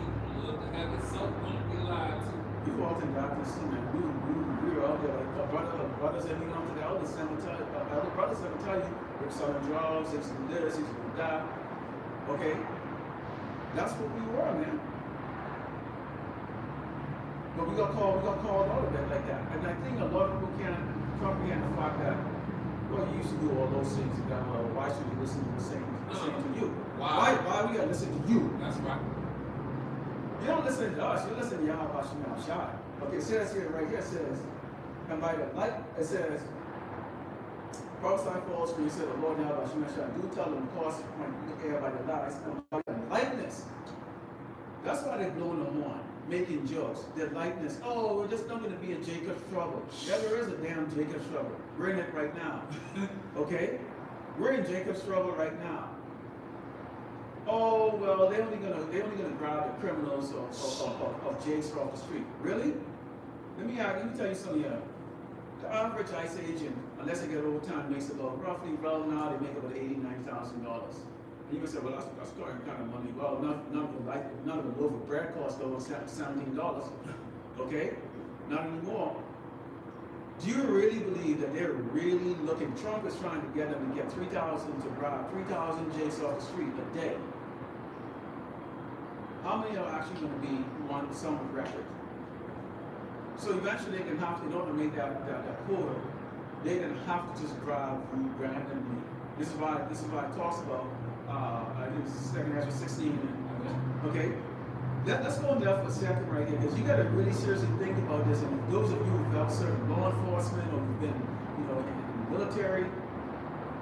people love to have it so want to be lied to. You walked in darkness too, man. We were out there like brothers that belong to the elders. Elder brothers never tell you if selling drugs, if some this, if some that. Okay, that's what we were, man. But we got called out of it like that. And I think a lot of people can't comprehend the fact that, well, you used to do all those things. And that, well, why should we listen to the same to you? Why we gotta listen to you? That's right. You don't listen to us, you listen to YAHAWASHI. Okay, it says here, right here, it says, and by the light, it says, prophesy false for you, said the Lord YAHAWASHI, do tell them, cause when you air by the lies, and by the likeness. That's why they're blowing them on, making jokes. Their likeness, oh, we're just not going to be in Jacob's trouble. Yeah, there is a damn Jacob's trouble. We're in it right now. Okay? We're in Jacob's trouble right now. Oh, well, they're only gonna grab the criminals of Jake's off the street. Really? Let me tell you something here. The average ICE agent, unless they get overtime, makes about roughly, well now they make about $89,000. And you can say, well, that's starting kind of money. Well, none of the loaf of bread costs over $17. Okay? Not anymore. Do you really believe that they're really looking? Trump is trying to get them to get 3,000 to bribe 3,000 Jakes off the street a day. How many are actually going to be on some record? So eventually they can have to, in order to make that quota, they're going to have to just drive you randomly. This is why it talks about, I think it's 2 Ezra 16. Okay? Let's go in there for a second right here, because you got to really seriously think about this. And those of you who've got certain law enforcement, or you've been, in the military,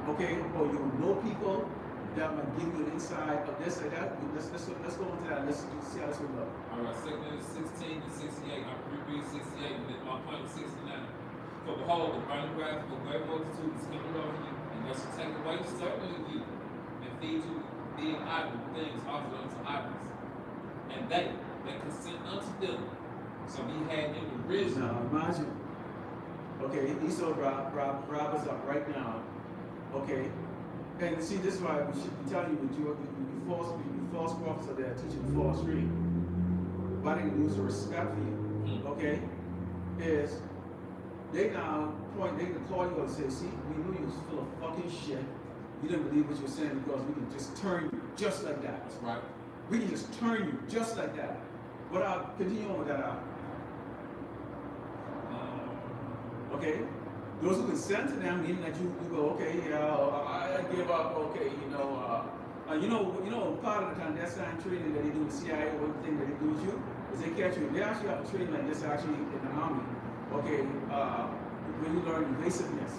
okay, or you know people that might give you an insight of this or that. Let's go into that. Let's see how this will go. All right, 2 Ezra 16 and 68. I'm reread 68, and then my point is 69. For behold, the burning wrath of a great multitude is coming over you, and they shall take away certain of you, and feed you being idle things offered unto idols. And they consent unto them. So he had in the risen. Now imagine. Okay, Esau rob us up right now. Okay. And see, this is why we should be telling you that you false prophets are there teaching the false dream. Why they lose the respect for you. Okay? Is they can call you and say, see, we knew you was full of fucking shit. You didn't believe what you were saying because we can just turn you just like that. That's right. We can just turn you just like that. But I'll continue on with that out. Okay? Those who consent to them, meaning that you go, okay, yeah, I give up, okay, part of the clandestine training that they do in the CIA, one thing that they do with you, is they catch you. They actually have a training like this actually in the Army. Okay, when you learn evasiveness.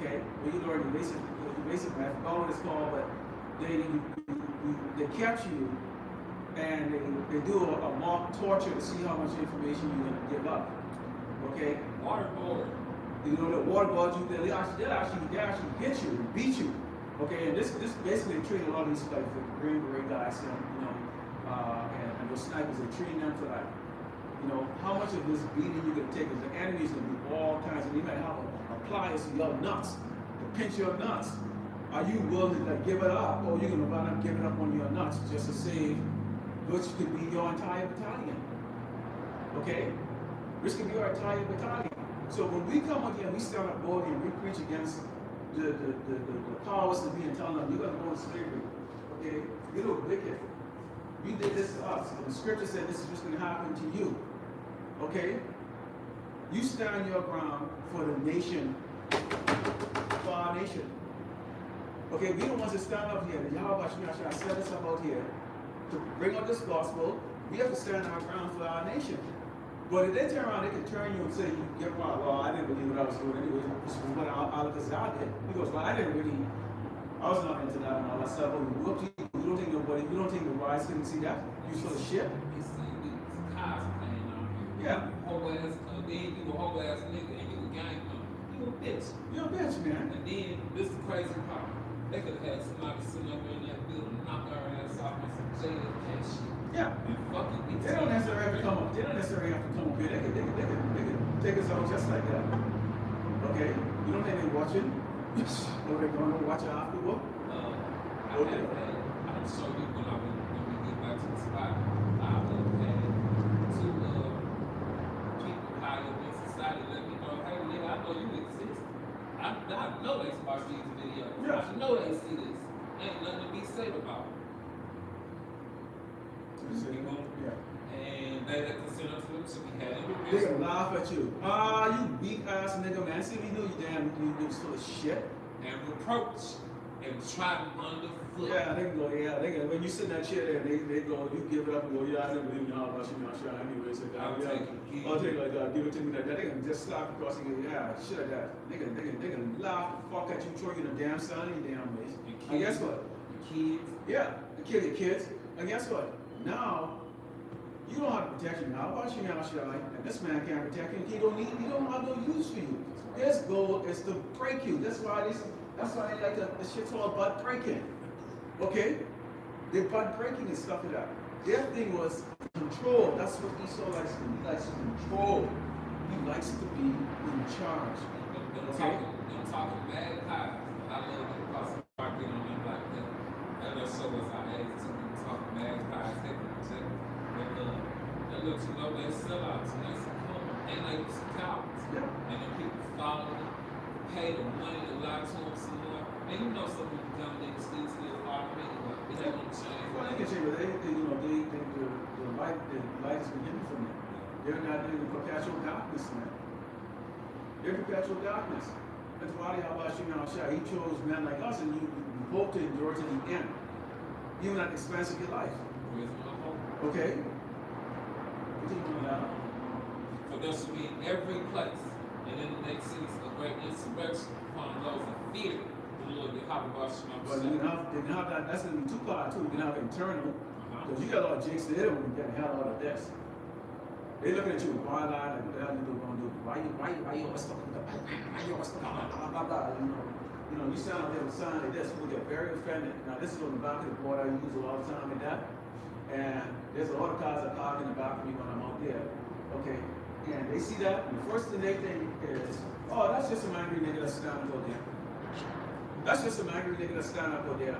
Okay? When you learn evasiveness, I forgot what it's called, but they catch you and they do a mock torture to see how much information you're going to give up. Okay? Waterboard. The waterboard you, they'll actually hit you, beat you. Okay, and this basically training a lot of these like the Green Beret guys, and those snipers, they're training them for like, how much of this beating you're gonna take, because the enemy's gonna do all kinds of, you might have a pliers to your nuts, to pinch your nuts. Are you willing to give it up, or you're gonna run up giving up on your nuts just to save, which could be your entire battalion? Okay, which could be your entire battalion. So when we come up here and we stand up boldly and we preach against the powers that be and tell them you're gonna go into slavery, okay, you look wicked. You did this to us, and the scripture said this is what's gonna happen to you. Okay? You stand your ground for the nation, for our nation. Okay, we don't want to stand up here. The YAHAWASHI, I set us up out here to bring up this gospel. We have to stand our ground for our nation. But if they turn around, they can turn you and say, well, I didn't believe what I was doing anyway. This was what Alakas out did. He goes, well, I was not into that and all that stuff. But you don't think the wise couldn't see that? You full of shit? You see these cars playing on here. Yeah. Whole ass, then you a whole ass nigga and you a gang member. You a bitch. You're a bitch, man. And then this is the crazy part. They could have had somebody sitting up in that building, knock our ass off on some JFK shit. Yeah. They don't necessarily have to come up. They don't necessarily have to come up here. They could take us out just like that. Okay? You don't think they're watching? Or they're going to watch it afterward? I'm sure you when we get back to the spot, know they watch these videos. Yeah. I know they see this. Ain't nothing to be said about it. Yeah. And they consider to them to be had in They gonna laugh at you. Ah, you weak ass nigga, man. See, we knew you damn, you was full of shit. and reproach and try to underfoot. Yeah, they can go, yeah, they can, when you sit in that chair there, they go, you give it up and go, yeah, I never believe in YAHAWASHI, anyway, so I'll yeah, take it. I'll take it like that, give it to me like that. They can just slap across and go, yeah, shit like that. They can laugh the fuck at you, throw you in the damn sun any damn ways. And guess what? The kids. Yeah, they kill your kids. And guess what? Now, you don't have to protect you now. YAHAWASHI, and this man can't protect you. He don't have no use for you. His goal is to break you. That's why they like the shit called butt breaking. Okay? They're butt breaking and stuff like that. Their thing was control. That's what Esau likes to do. He likes to control. He likes to be in charge. Them talking mad high. I love it because I get on them like that. That little show was our age to them talking mad high. That looks, you know, they sell out and they succumb and they was cowards. Yeah. And then people follow them, pay the money to lie to them some more. And you know some of them dumb niggas still follow me. It ain't gonna change. Well, they can change, but the light is beginning from them. They're not in perpetual darkness, man. They're in perpetual darkness. That's why YAHAWASHI, he chose men like us, and you hope to endure to the end, even at the expense of your life. Okay? Continue on. For there should be in every place, and in the next cities, a great insurrection upon those that fear the Lord YAHAWASHI. But you can have that, that's going to be two parts too. You can have internal, because you got a lot of jakes that they don't even get the hell out of this. They looking at you with wide eye, like, what the hell you going to do? Why you always talking about, why you always talking about, blah, blah, blah, you know, you sound out there with a sign like this, people get very offended. Now, this is on the back of the board I use a lot of time in that. And there's a lot of cars that park in the back of me when I'm out there. Okay, and they see that, and the first thing they think is, oh, that's just some angry nigga that's standing out there. That's just some angry nigga that's standing out there.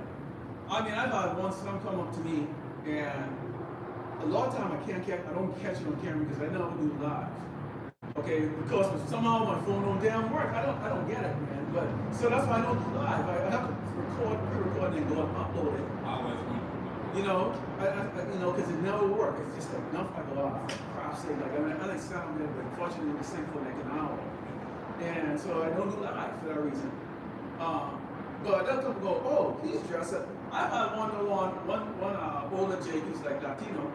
I mean, I've had one some come up to me, and a lot of time I don't catch it on camera because I never do live. Okay, because somehow my phone don't damn work. I don't get it, man. But so that's why I don't do live. I have to pre-record and go and upload it. You know, because it never works. It's just enough like a lot of crap say. Like, I mean, I like sound good, but unfortunately, we sing for like an hour. And so I don't do live for that reason. But they'll come and go, oh, he's dressed up. I've had one older Jake who's like Latino.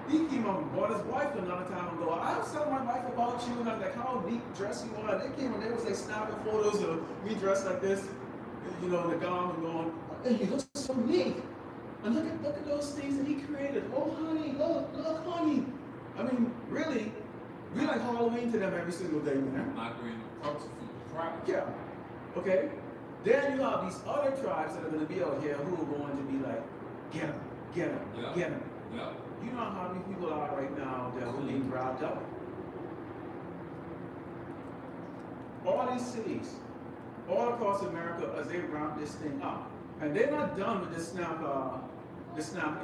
He came up and bought his wife another time and go, I was telling my wife about you, and I'm like, how neat dress you are. They came and they was like snapping photos of me dressed like this, you know, in the gown and going, hey, you look so neat. And look at those things that he created. Oh, honey, look, honey. I mean, really, we like Halloween to them every single day, man. Yeah. Okay. Then you have these other tribes that are going to be out here who are going to be like, get them, get them, get them. Yeah. You know how many people are right now that are being grabbed up? All these cities, all across America, as they round this thing up. And they're not done with this snap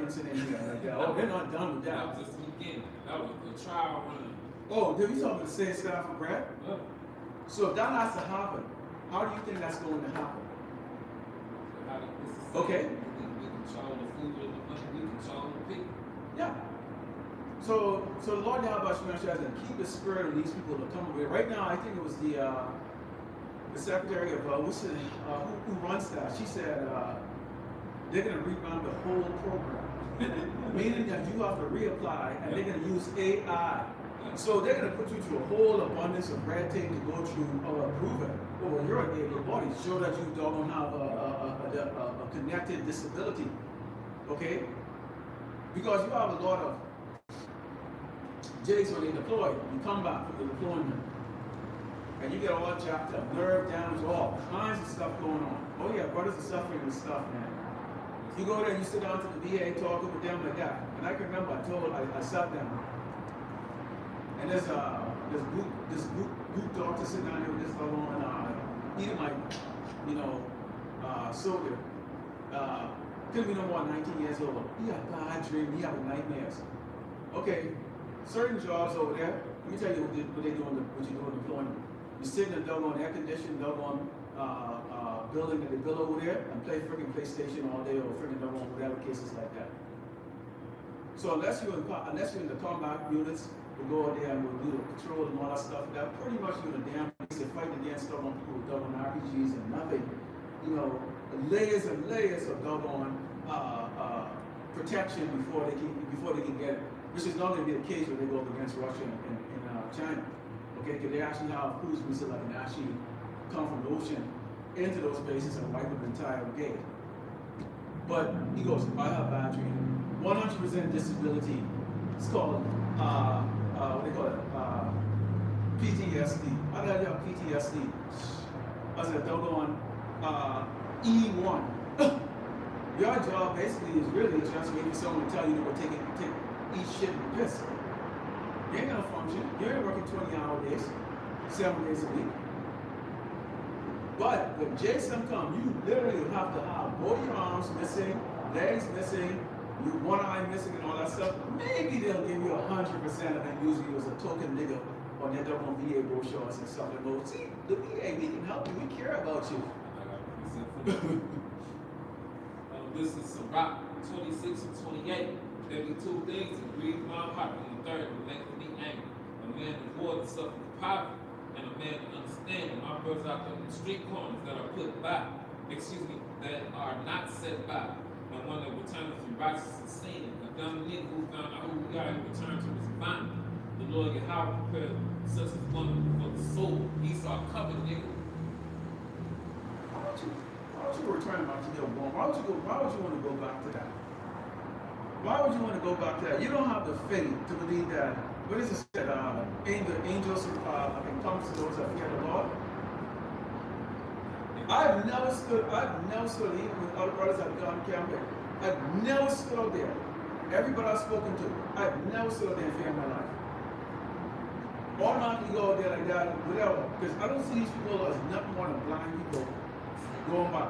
incident here. Like that. Oh, they're not done with that. That was just the beginning. That was the trial run. Oh, did we talk about the same stuff for Brad? Yeah. So if that has to happen, how do you think that's going to happen? Okay. We control the food and the money. We control the people. Yeah. So the Lord YAHAWASHI has to keep the spirit of these people to come over here. Right now, I think it was the secretary of who runs that. She said they're going to rerun the whole program, meaning that you have to reapply, and they're going to use AI. So they're going to put you through a whole abundance of red tape to go through or approve it. But when you're able body, show that you don't have a connected disability. Okay? Because you have a lot of Jays when they deploy, you come back from the deployment, and you get all jacked up, nerve damage, all kinds of stuff going on. Oh yeah, brothers are suffering with stuff, man. You go there, you sit down to the VA, talking with them like that. And I can remember I sat down, and there's this group doctor sitting down here with this level on, eating like, soda. Couldn't be no more than 19 years old. He had bad dreams, he had nightmares. Okay, certain jobs over there, let me tell you what you do in deployment. You sit in a doggone air conditioned, doggone building that they build over there and play freaking PlayStation all day or freaking no one, whatever cases like that. So unless you're in the combat units, we go out there and we'll do the patrol and all that stuff. That pretty much you're in the damn place to fight against doggone people with doggone RPGs and nothing, layers and layers of doggone protection before they can get it. Which is not going to be the case when they go up against Russia and China. Okay, because they actually have cruise missiles that can actually come from the ocean into those bases and wipe up the entire brigade. But he goes, I have bad training. 100% disability. It's called what do they call it? PTSD. I got PTSD. I said, doggone E1. Your job basically is really just waiting for someone to tell you to go eat shit and piss. You ain't gonna function. You ain't working 20-hour days, 7 days a week. But when JSON comes, you literally have to have both your arms missing, legs missing, one eye missing and all that stuff. Maybe they'll give you 100% and then use you as a token nigga on their double VA brochures and stuff. And go, see, the VA, we can help you, we care about you. This is Rock 26 and 28. There be two things that grieve my heart, and the third will make me angry. A man that war to suffer poverty, and a man that understands that my brothers out there in the street corners that are put by, that are not set by, and one that returns to righteousness and sin. A dumb nigga who found out who we are and returned to his vine. The Lord YAHAWAH prepared such as one for the soul. Esau covered nigga. Why would you return back to your born? Why would you want to go back to that? Why would you want to go back to that? You don't have the faith to believe that. What is it said? Angels can come to those that fear the Lord. I've never stood even with other brothers that have gone camping. I've never stood out there. Everybody I've spoken to, I've never stood out there and feared my life. Automatically go out there like that, whatever. Because I don't see these people as nothing more than blind people going by.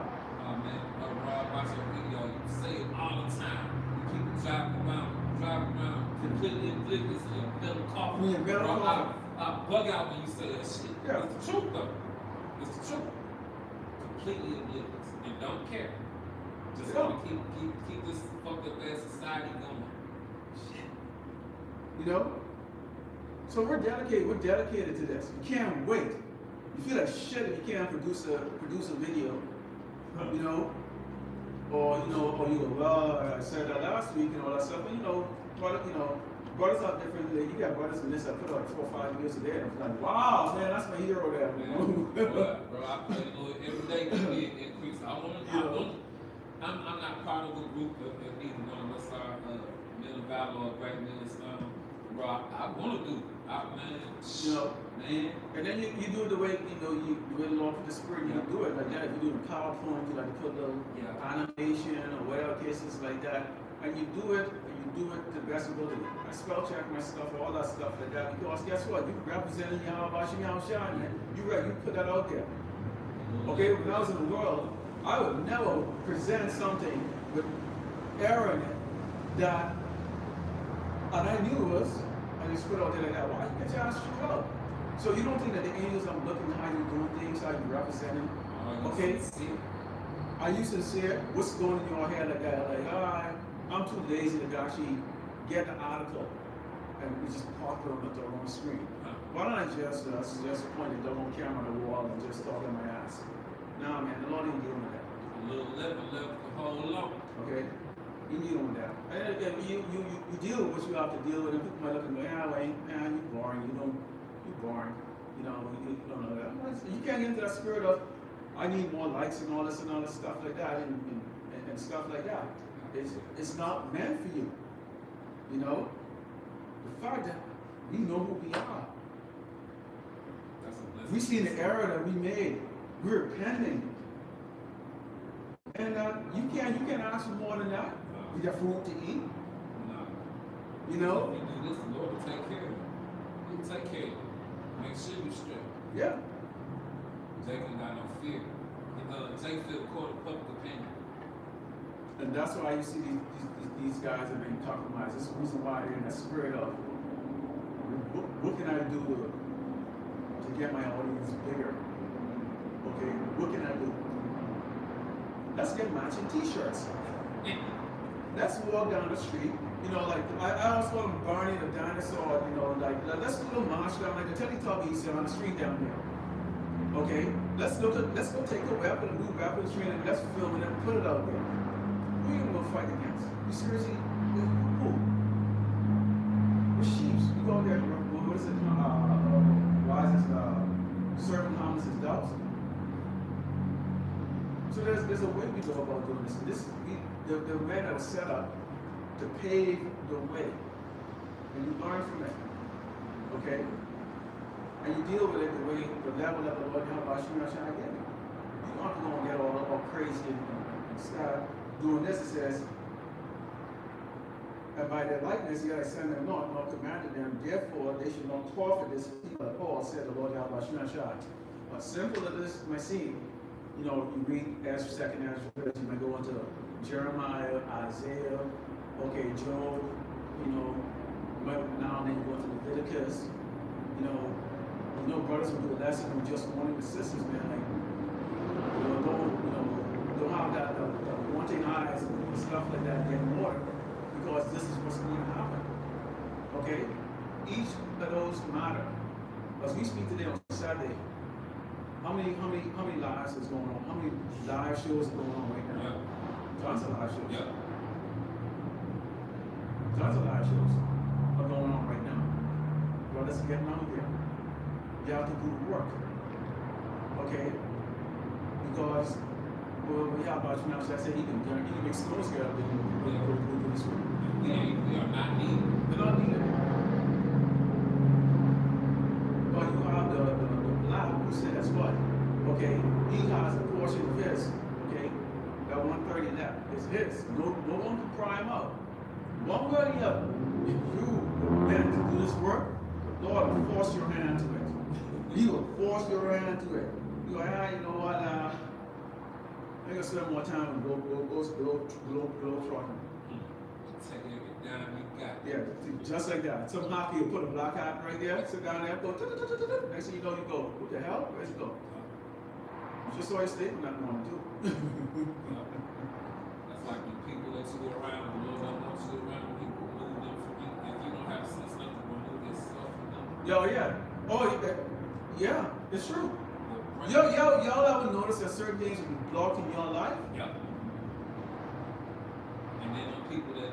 Oh man, Rob, watch your video. You say it all the time. You keep driving around, completely oblivious to your mental coffee. Yeah, mental coffee. I bug out when you say that shit. Yeah. It's the truth though. It's the truth. Completely oblivious and don't care. Just want to keep this fucked up ass society going. Shit. So we're dedicated to this. You can't wait. You feel like shit if you can't produce a video, or you go, well, I said that last week and all that stuff. But brothers are different. You got brothers in this that put out 4 or 5 videos a day. And I'm like, wow, man, that's my hero there. Bro, I pray the Lord every day to be an increase. I'm not part of a group of either one of us are men of valor or great men of Islam. Bro, I want to do it. Man. And then you do it the way, you really long for the spirit, you do it like that. If you do the PowerPoint, you like to put a little animation or whatever cases like that. And you do it to the best ability. I spell check my stuff, all that stuff like that. Because guess what? You representing YAHAWASHI, YAHAWASHI. You put that out there. Okay, when I was in the world, I would never present something with error in it that, and I knew it was, I just put out there like that. Why you get your ass screwed up? So you don't think that the angels are looking how you're doing things, how you're representing? Okay? Are you sincere? What's going in your head like that? Like, I'm too lazy to actually get the article and we just pop it on the screen. Why don't I just point the double camera on the wall and just talk in my ass? Nah, man, the Lord ain't doing that. A little left to hold on. Okay? You need on that. And you deal with what you have to deal with, and people might look and go, you boring, you're boring. You don't know that. You can't get into that spirit of, I need more likes and all this stuff like that, and stuff like that. It's not meant for you. The fact that we know who we are. We see the error that we made. We're repenting. And you can't ask for more than that. You got food to eat. If you do this, the Lord will take care of you. He will take care of you. Make sure you straight. Yeah. Jake ain't got no fear. Jake feel court of public opinion. And that's why you see these guys are being compromised. That's the reason why they're in that spirit of, what can I do to get my audience bigger? Okay, what can I do? Let's get matching t-shirts. Let's walk down the street. You know, like I always call him Barney the dinosaur. You know, like let's do a march down like the Teletubbies on the street down there. Okay, let's go take a weapon, a new weapons training, let's film it and put it out there. Who are you gonna fight against? You seriously? Who? With sheeps. You go out there, what is it? Why is this serving harmless as doves? So there's a way we go about doing this. The way that was set up to pave the way. And you learn from it. Okay? And you deal with it the way, the level that the Lord YAHAWASHI gave you. You don't have to go and get all crazy and start doing this. It says, and by their likeness, yet I send them not, nor commanded them, therefore they should not forfeit this people at all, said the Lord YAHAWASHI. But simple as this may seem, you know, you read Ezra, second Ezra, you might go into Jeremiah, Isaiah, okay, Job, you know, now and then you go into Leviticus, you know, brothers will do a lesson on just wanting the sisters, man, like, don't have that wanting eyes and stuff like that getting water, because this is what's going to happen. Okay? Each of those matter. As we speak today on Saturday, how many lives is going on? How many live shows are going on right now? Yeah. Tons of live shows. Yeah. Tons of live shows are going on right now. Brothers are getting out there. You have to do the work. Okay? Because we have about you now, so I said he can expose girl to do this work. We are not needed. They're not needed. But you have the black who says what? Okay, he has a portion of his. Okay, that 130 left is his. No one can pry him out. One way or the other, if you were meant to do this work, the Lord will force your hand to it. He will force your hand to it. You go, you know what? I'm gonna spend more time and go trucking. Take every dime you got. Yeah, just like that. Some hockey will put a black hat right there, sit down there, go. Next thing you know, you go. What the hell? Where's it go? You just saw your statement, nothing wrong to do. That's like when people let you go around, the Lord don't want you to around, people move them from you. If you don't have sense enough to remove yourself from them. Yo, yeah. Oh, yeah, it's true. Y'all ever notice that certain things will be blocked in your life? Yep. And then the people that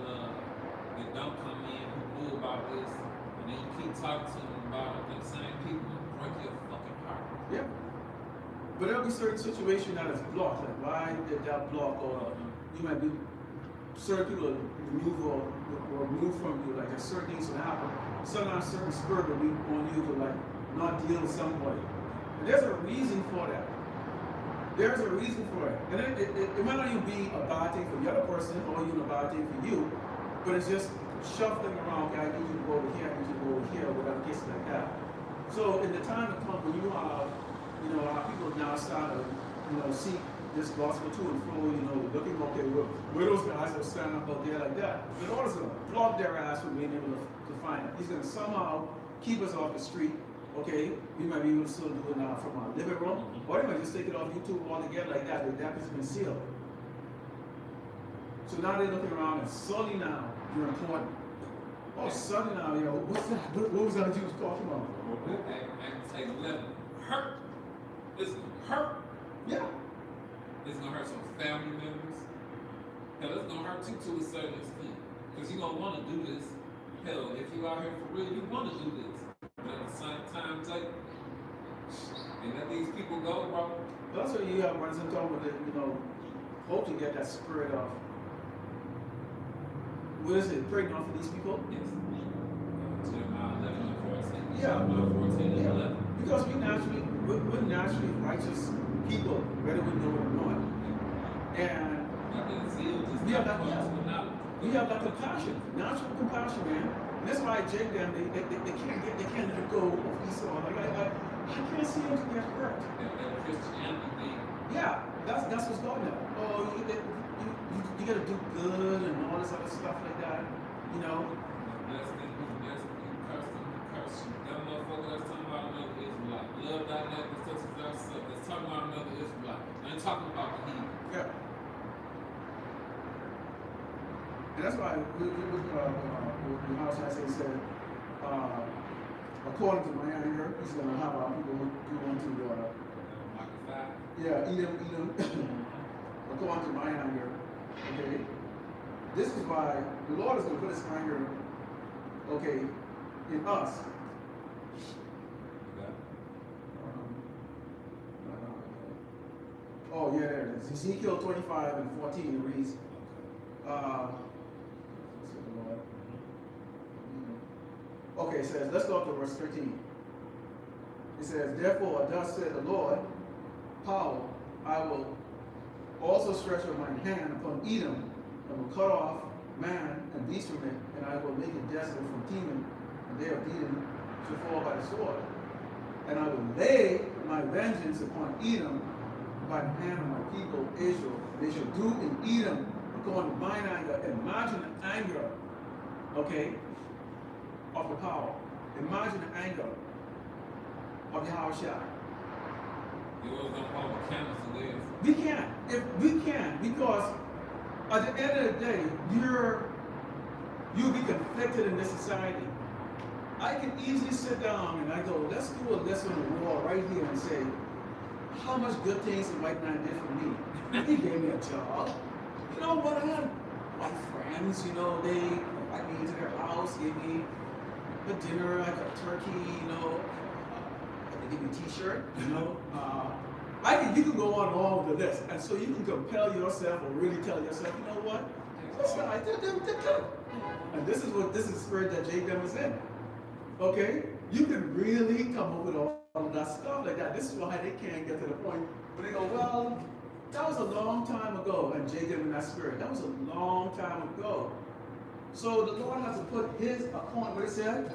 don't come in who knew about this, and then you keep talking to them about it, them same people break your fucking heart. Yeah. But there'll be certain situation that is blocked. Like why did that block? Or you might be certain people will move from you. Like there's certain things will happen. Sometimes certain spirit will be on you to like not deal with somebody. And there's a reason for that. There's a reason for it. And it might not even be a bad thing for the other person or even a bad thing for you, but it's just shuffling around, okay, I need you to go over here, I need you to go over here, whatever case like that. So in the time to come when you have, you know, our people now start to, you know, seek this gospel to and fro, you know, looking, okay, where those guys that stand up out there like that. The Lord is going to block their ass from being able to find it. He's going to somehow keep us off the street. Okay, we might be able to still do it now from our living room, or they might just take it off YouTube altogether like that, but that has been sealed. So now they're looking around and suddenly now you're important. Oh, suddenly now, yo, what's that? What was that you was talking about? I can take 11. Hurt. It's gonna hurt. Yeah. It's gonna hurt some family members. Hell, it's gonna hurt you to a certain extent. Because you're gonna want to do this. Hell, if you out here for real, you want to do this. But at the same time, Jake, and let these people go, bro. That's what you have runs and talking about, you know, hope to get that spirit of, what is it, praying on for these people? Yes. Jeremiah 11 and 14. Yeah. Jeremiah 14 and 11. Because we're naturally righteous people, whether we know it or not. And we have that compassion, natural compassion, man. And that's why Jake them, they can't let go of Esau. Like I can't see them to get hurt. That Christianity thing. Yeah, that's what's going on. Oh, you gotta do good and all this other stuff like that. You know. Bless them, you curse them, you curse you. That motherfucker that's talking about another Israelite Israelite. Love thy neighbor such as thyself. It's talking about another Israelite. I ain't talking about the heathen. Yeah. And that's why YAHAWASHI said, according to my anger, he's going to have our people who want to, Edom, according to my anger. Okay? This is why the Lord is going to put his anger, okay, in us. Oh, yeah, there it is. Ezekiel 25 and 14, it reads, okay, it says, let's go up to verse 13. It says, therefore, thus said the Lord, power, I will also stretch out my hand upon Edom, and will cut off man and beast from it, and I will make it desolate from Teman, and they of Edom shall fall by the sword. And I will lay my vengeance upon Edom by the hand of my people Israel. They shall do in Edom according to mine anger. Imagine the anger, okay, of the power. Imagine the anger of YAHAWASHI. We can't. If we can, because at the end of the day, you'll be conflicted in this society. I can easily sit down and I go, let's do a list on the wall right here and say, how much good things the white man did for me. He gave me a job. You know what? I had white friends, you know, they invited me into their house, gave me a dinner, I got turkey, you know, they gave me a t-shirt, you know. You can go on all of the list. And so you can compel yourself or really tell yourself, you know what? They're good. And this is the spirit that Jacob was in. Okay? You can really come up with all of that stuff like that. This is why they can't get to the point where they go, well, that was a long time ago. And Jacob in that spirit, that was a long time ago. So the Lord has to put his account, what it said?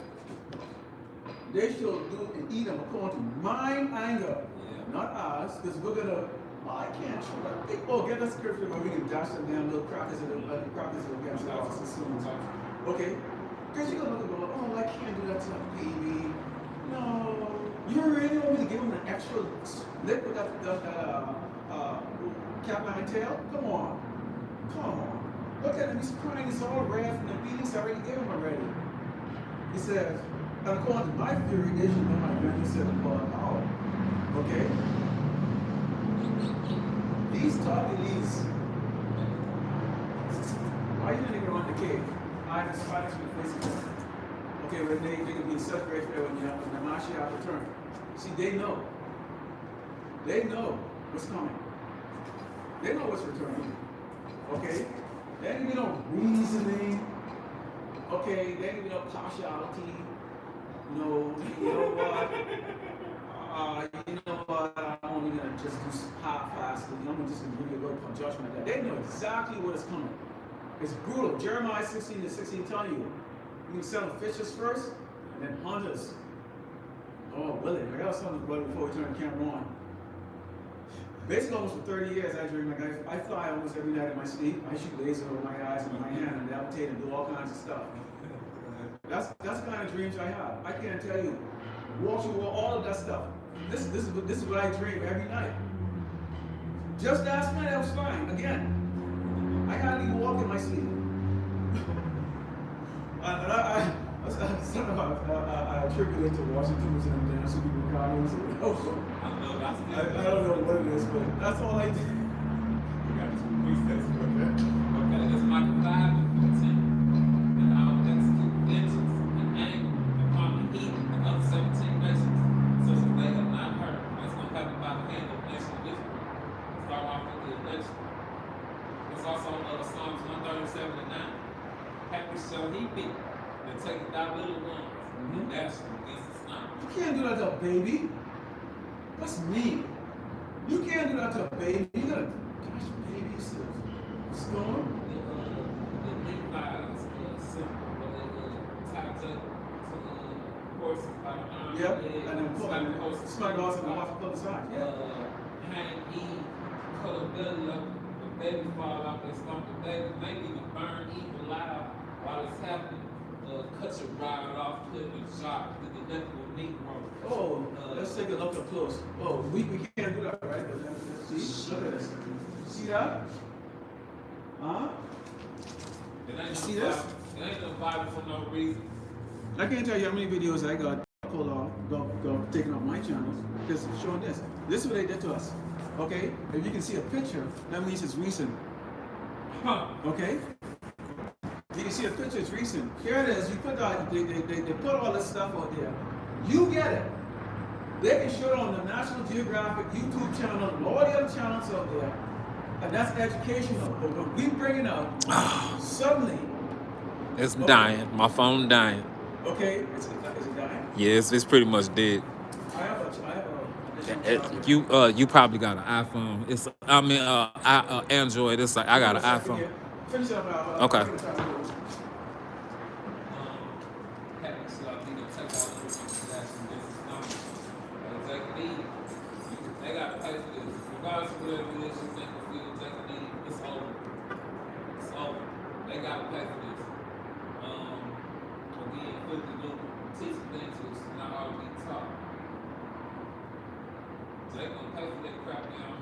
They shall do in Edom according to mine anger, not ours, because we're going to, well, I can't try. Oh, get us scripture where we can dash them down little crackers against the officers. Okay? Because you're going to look and go, oh, I can't do that to a baby. No. You really want me to give him an extra lick with that cap on tail? Come on. Come on. Look at him. He's crying. He's all red from the beatings I already gave him already. He says, and according to my fury, they should know my vengeance said upon power. Okay? These leaves. Why you didn't even run the cave? I had spiders in the face of them. Okay, when they can be in such great fear when the Mashiach return. See, they know. They know what's coming. They know what's returning. Okay? They ain't no reasoning. Okay, they ain't no partiality. No, you know what? I'm only gonna just do half-assed. I'm just gonna give you a little judgment. They know exactly what is coming. It's brutal. Jeremiah 16:16 telling you, you can sell fishers first, and then hunters. Oh, willing. I got something to before we turn the camera on. Basically, almost for 30 years, I dream like I fly almost every night in my sleep. I shoot laser over my eyes and my hand and levitate and do all kinds of stuff. That's the kind of dreams I have. I can't tell you. Walk through all of that stuff. This is what I dream every night. Just last night I was flying again. I can't even walk in my sleep. I attribute it to Washington's and then Super Carlos. I don't know what it is, but that's all I did. Okay, that's Micah 5 and 14. And I will execute vengeance and anger upon the heathen and other 17 nations, such as they have not heard. That's going to happen by the hand of the nation of Israel. Start off with the election. There's also Psalms 137 and 9. Happy shall he be that taketh thy little ones and dash them against the stone. You can't do that to a baby. That's mean. You can't do that to a baby. You gotta dash babies to the storm. The Levi's symbol, where they tied to horses by the arm. Yep, and then smack the horse and walk up the side. Hang Eve, cut a belly up, the baby fall out, they stomp the baby, maybe even burn Eve alive while it's happening. Cut your rod off, put it in the shop, that the devil will Negro. Oh, let's take a look up close. Oh, we can't do that, right? See? Look at this. See that? Huh? It ain't See no this? Bible. It ain't no Bible for no reason. I can't tell you how many videos I got pulled off, go taken off my channel, just showing this. This is what they did to us. Okay? If you can see a picture, that means it's recent. Huh. Okay? You can see a picture, it's recent. Here it is. You put out, they put all this stuff out there. You get it. They can show it on the National Geographic YouTube channel, and all the other channels out there. And that's educational. But when we bring it out, suddenly, It's dying. My phone dying. okay, is it dying? Yes, it's pretty much dead. I have You probably got an iPhone. It's Android. It's like I got an iPhone. Finish up. Okay. Having stuff, you can take out that's some business numbers. Take a knee. They got to pay for this. Regardless of whatever it is you think if we don't take a knee, it's over. It's over. They got to pay for this. Again, put the loop, teach things which is not already taught. They gonna pay for that crap now.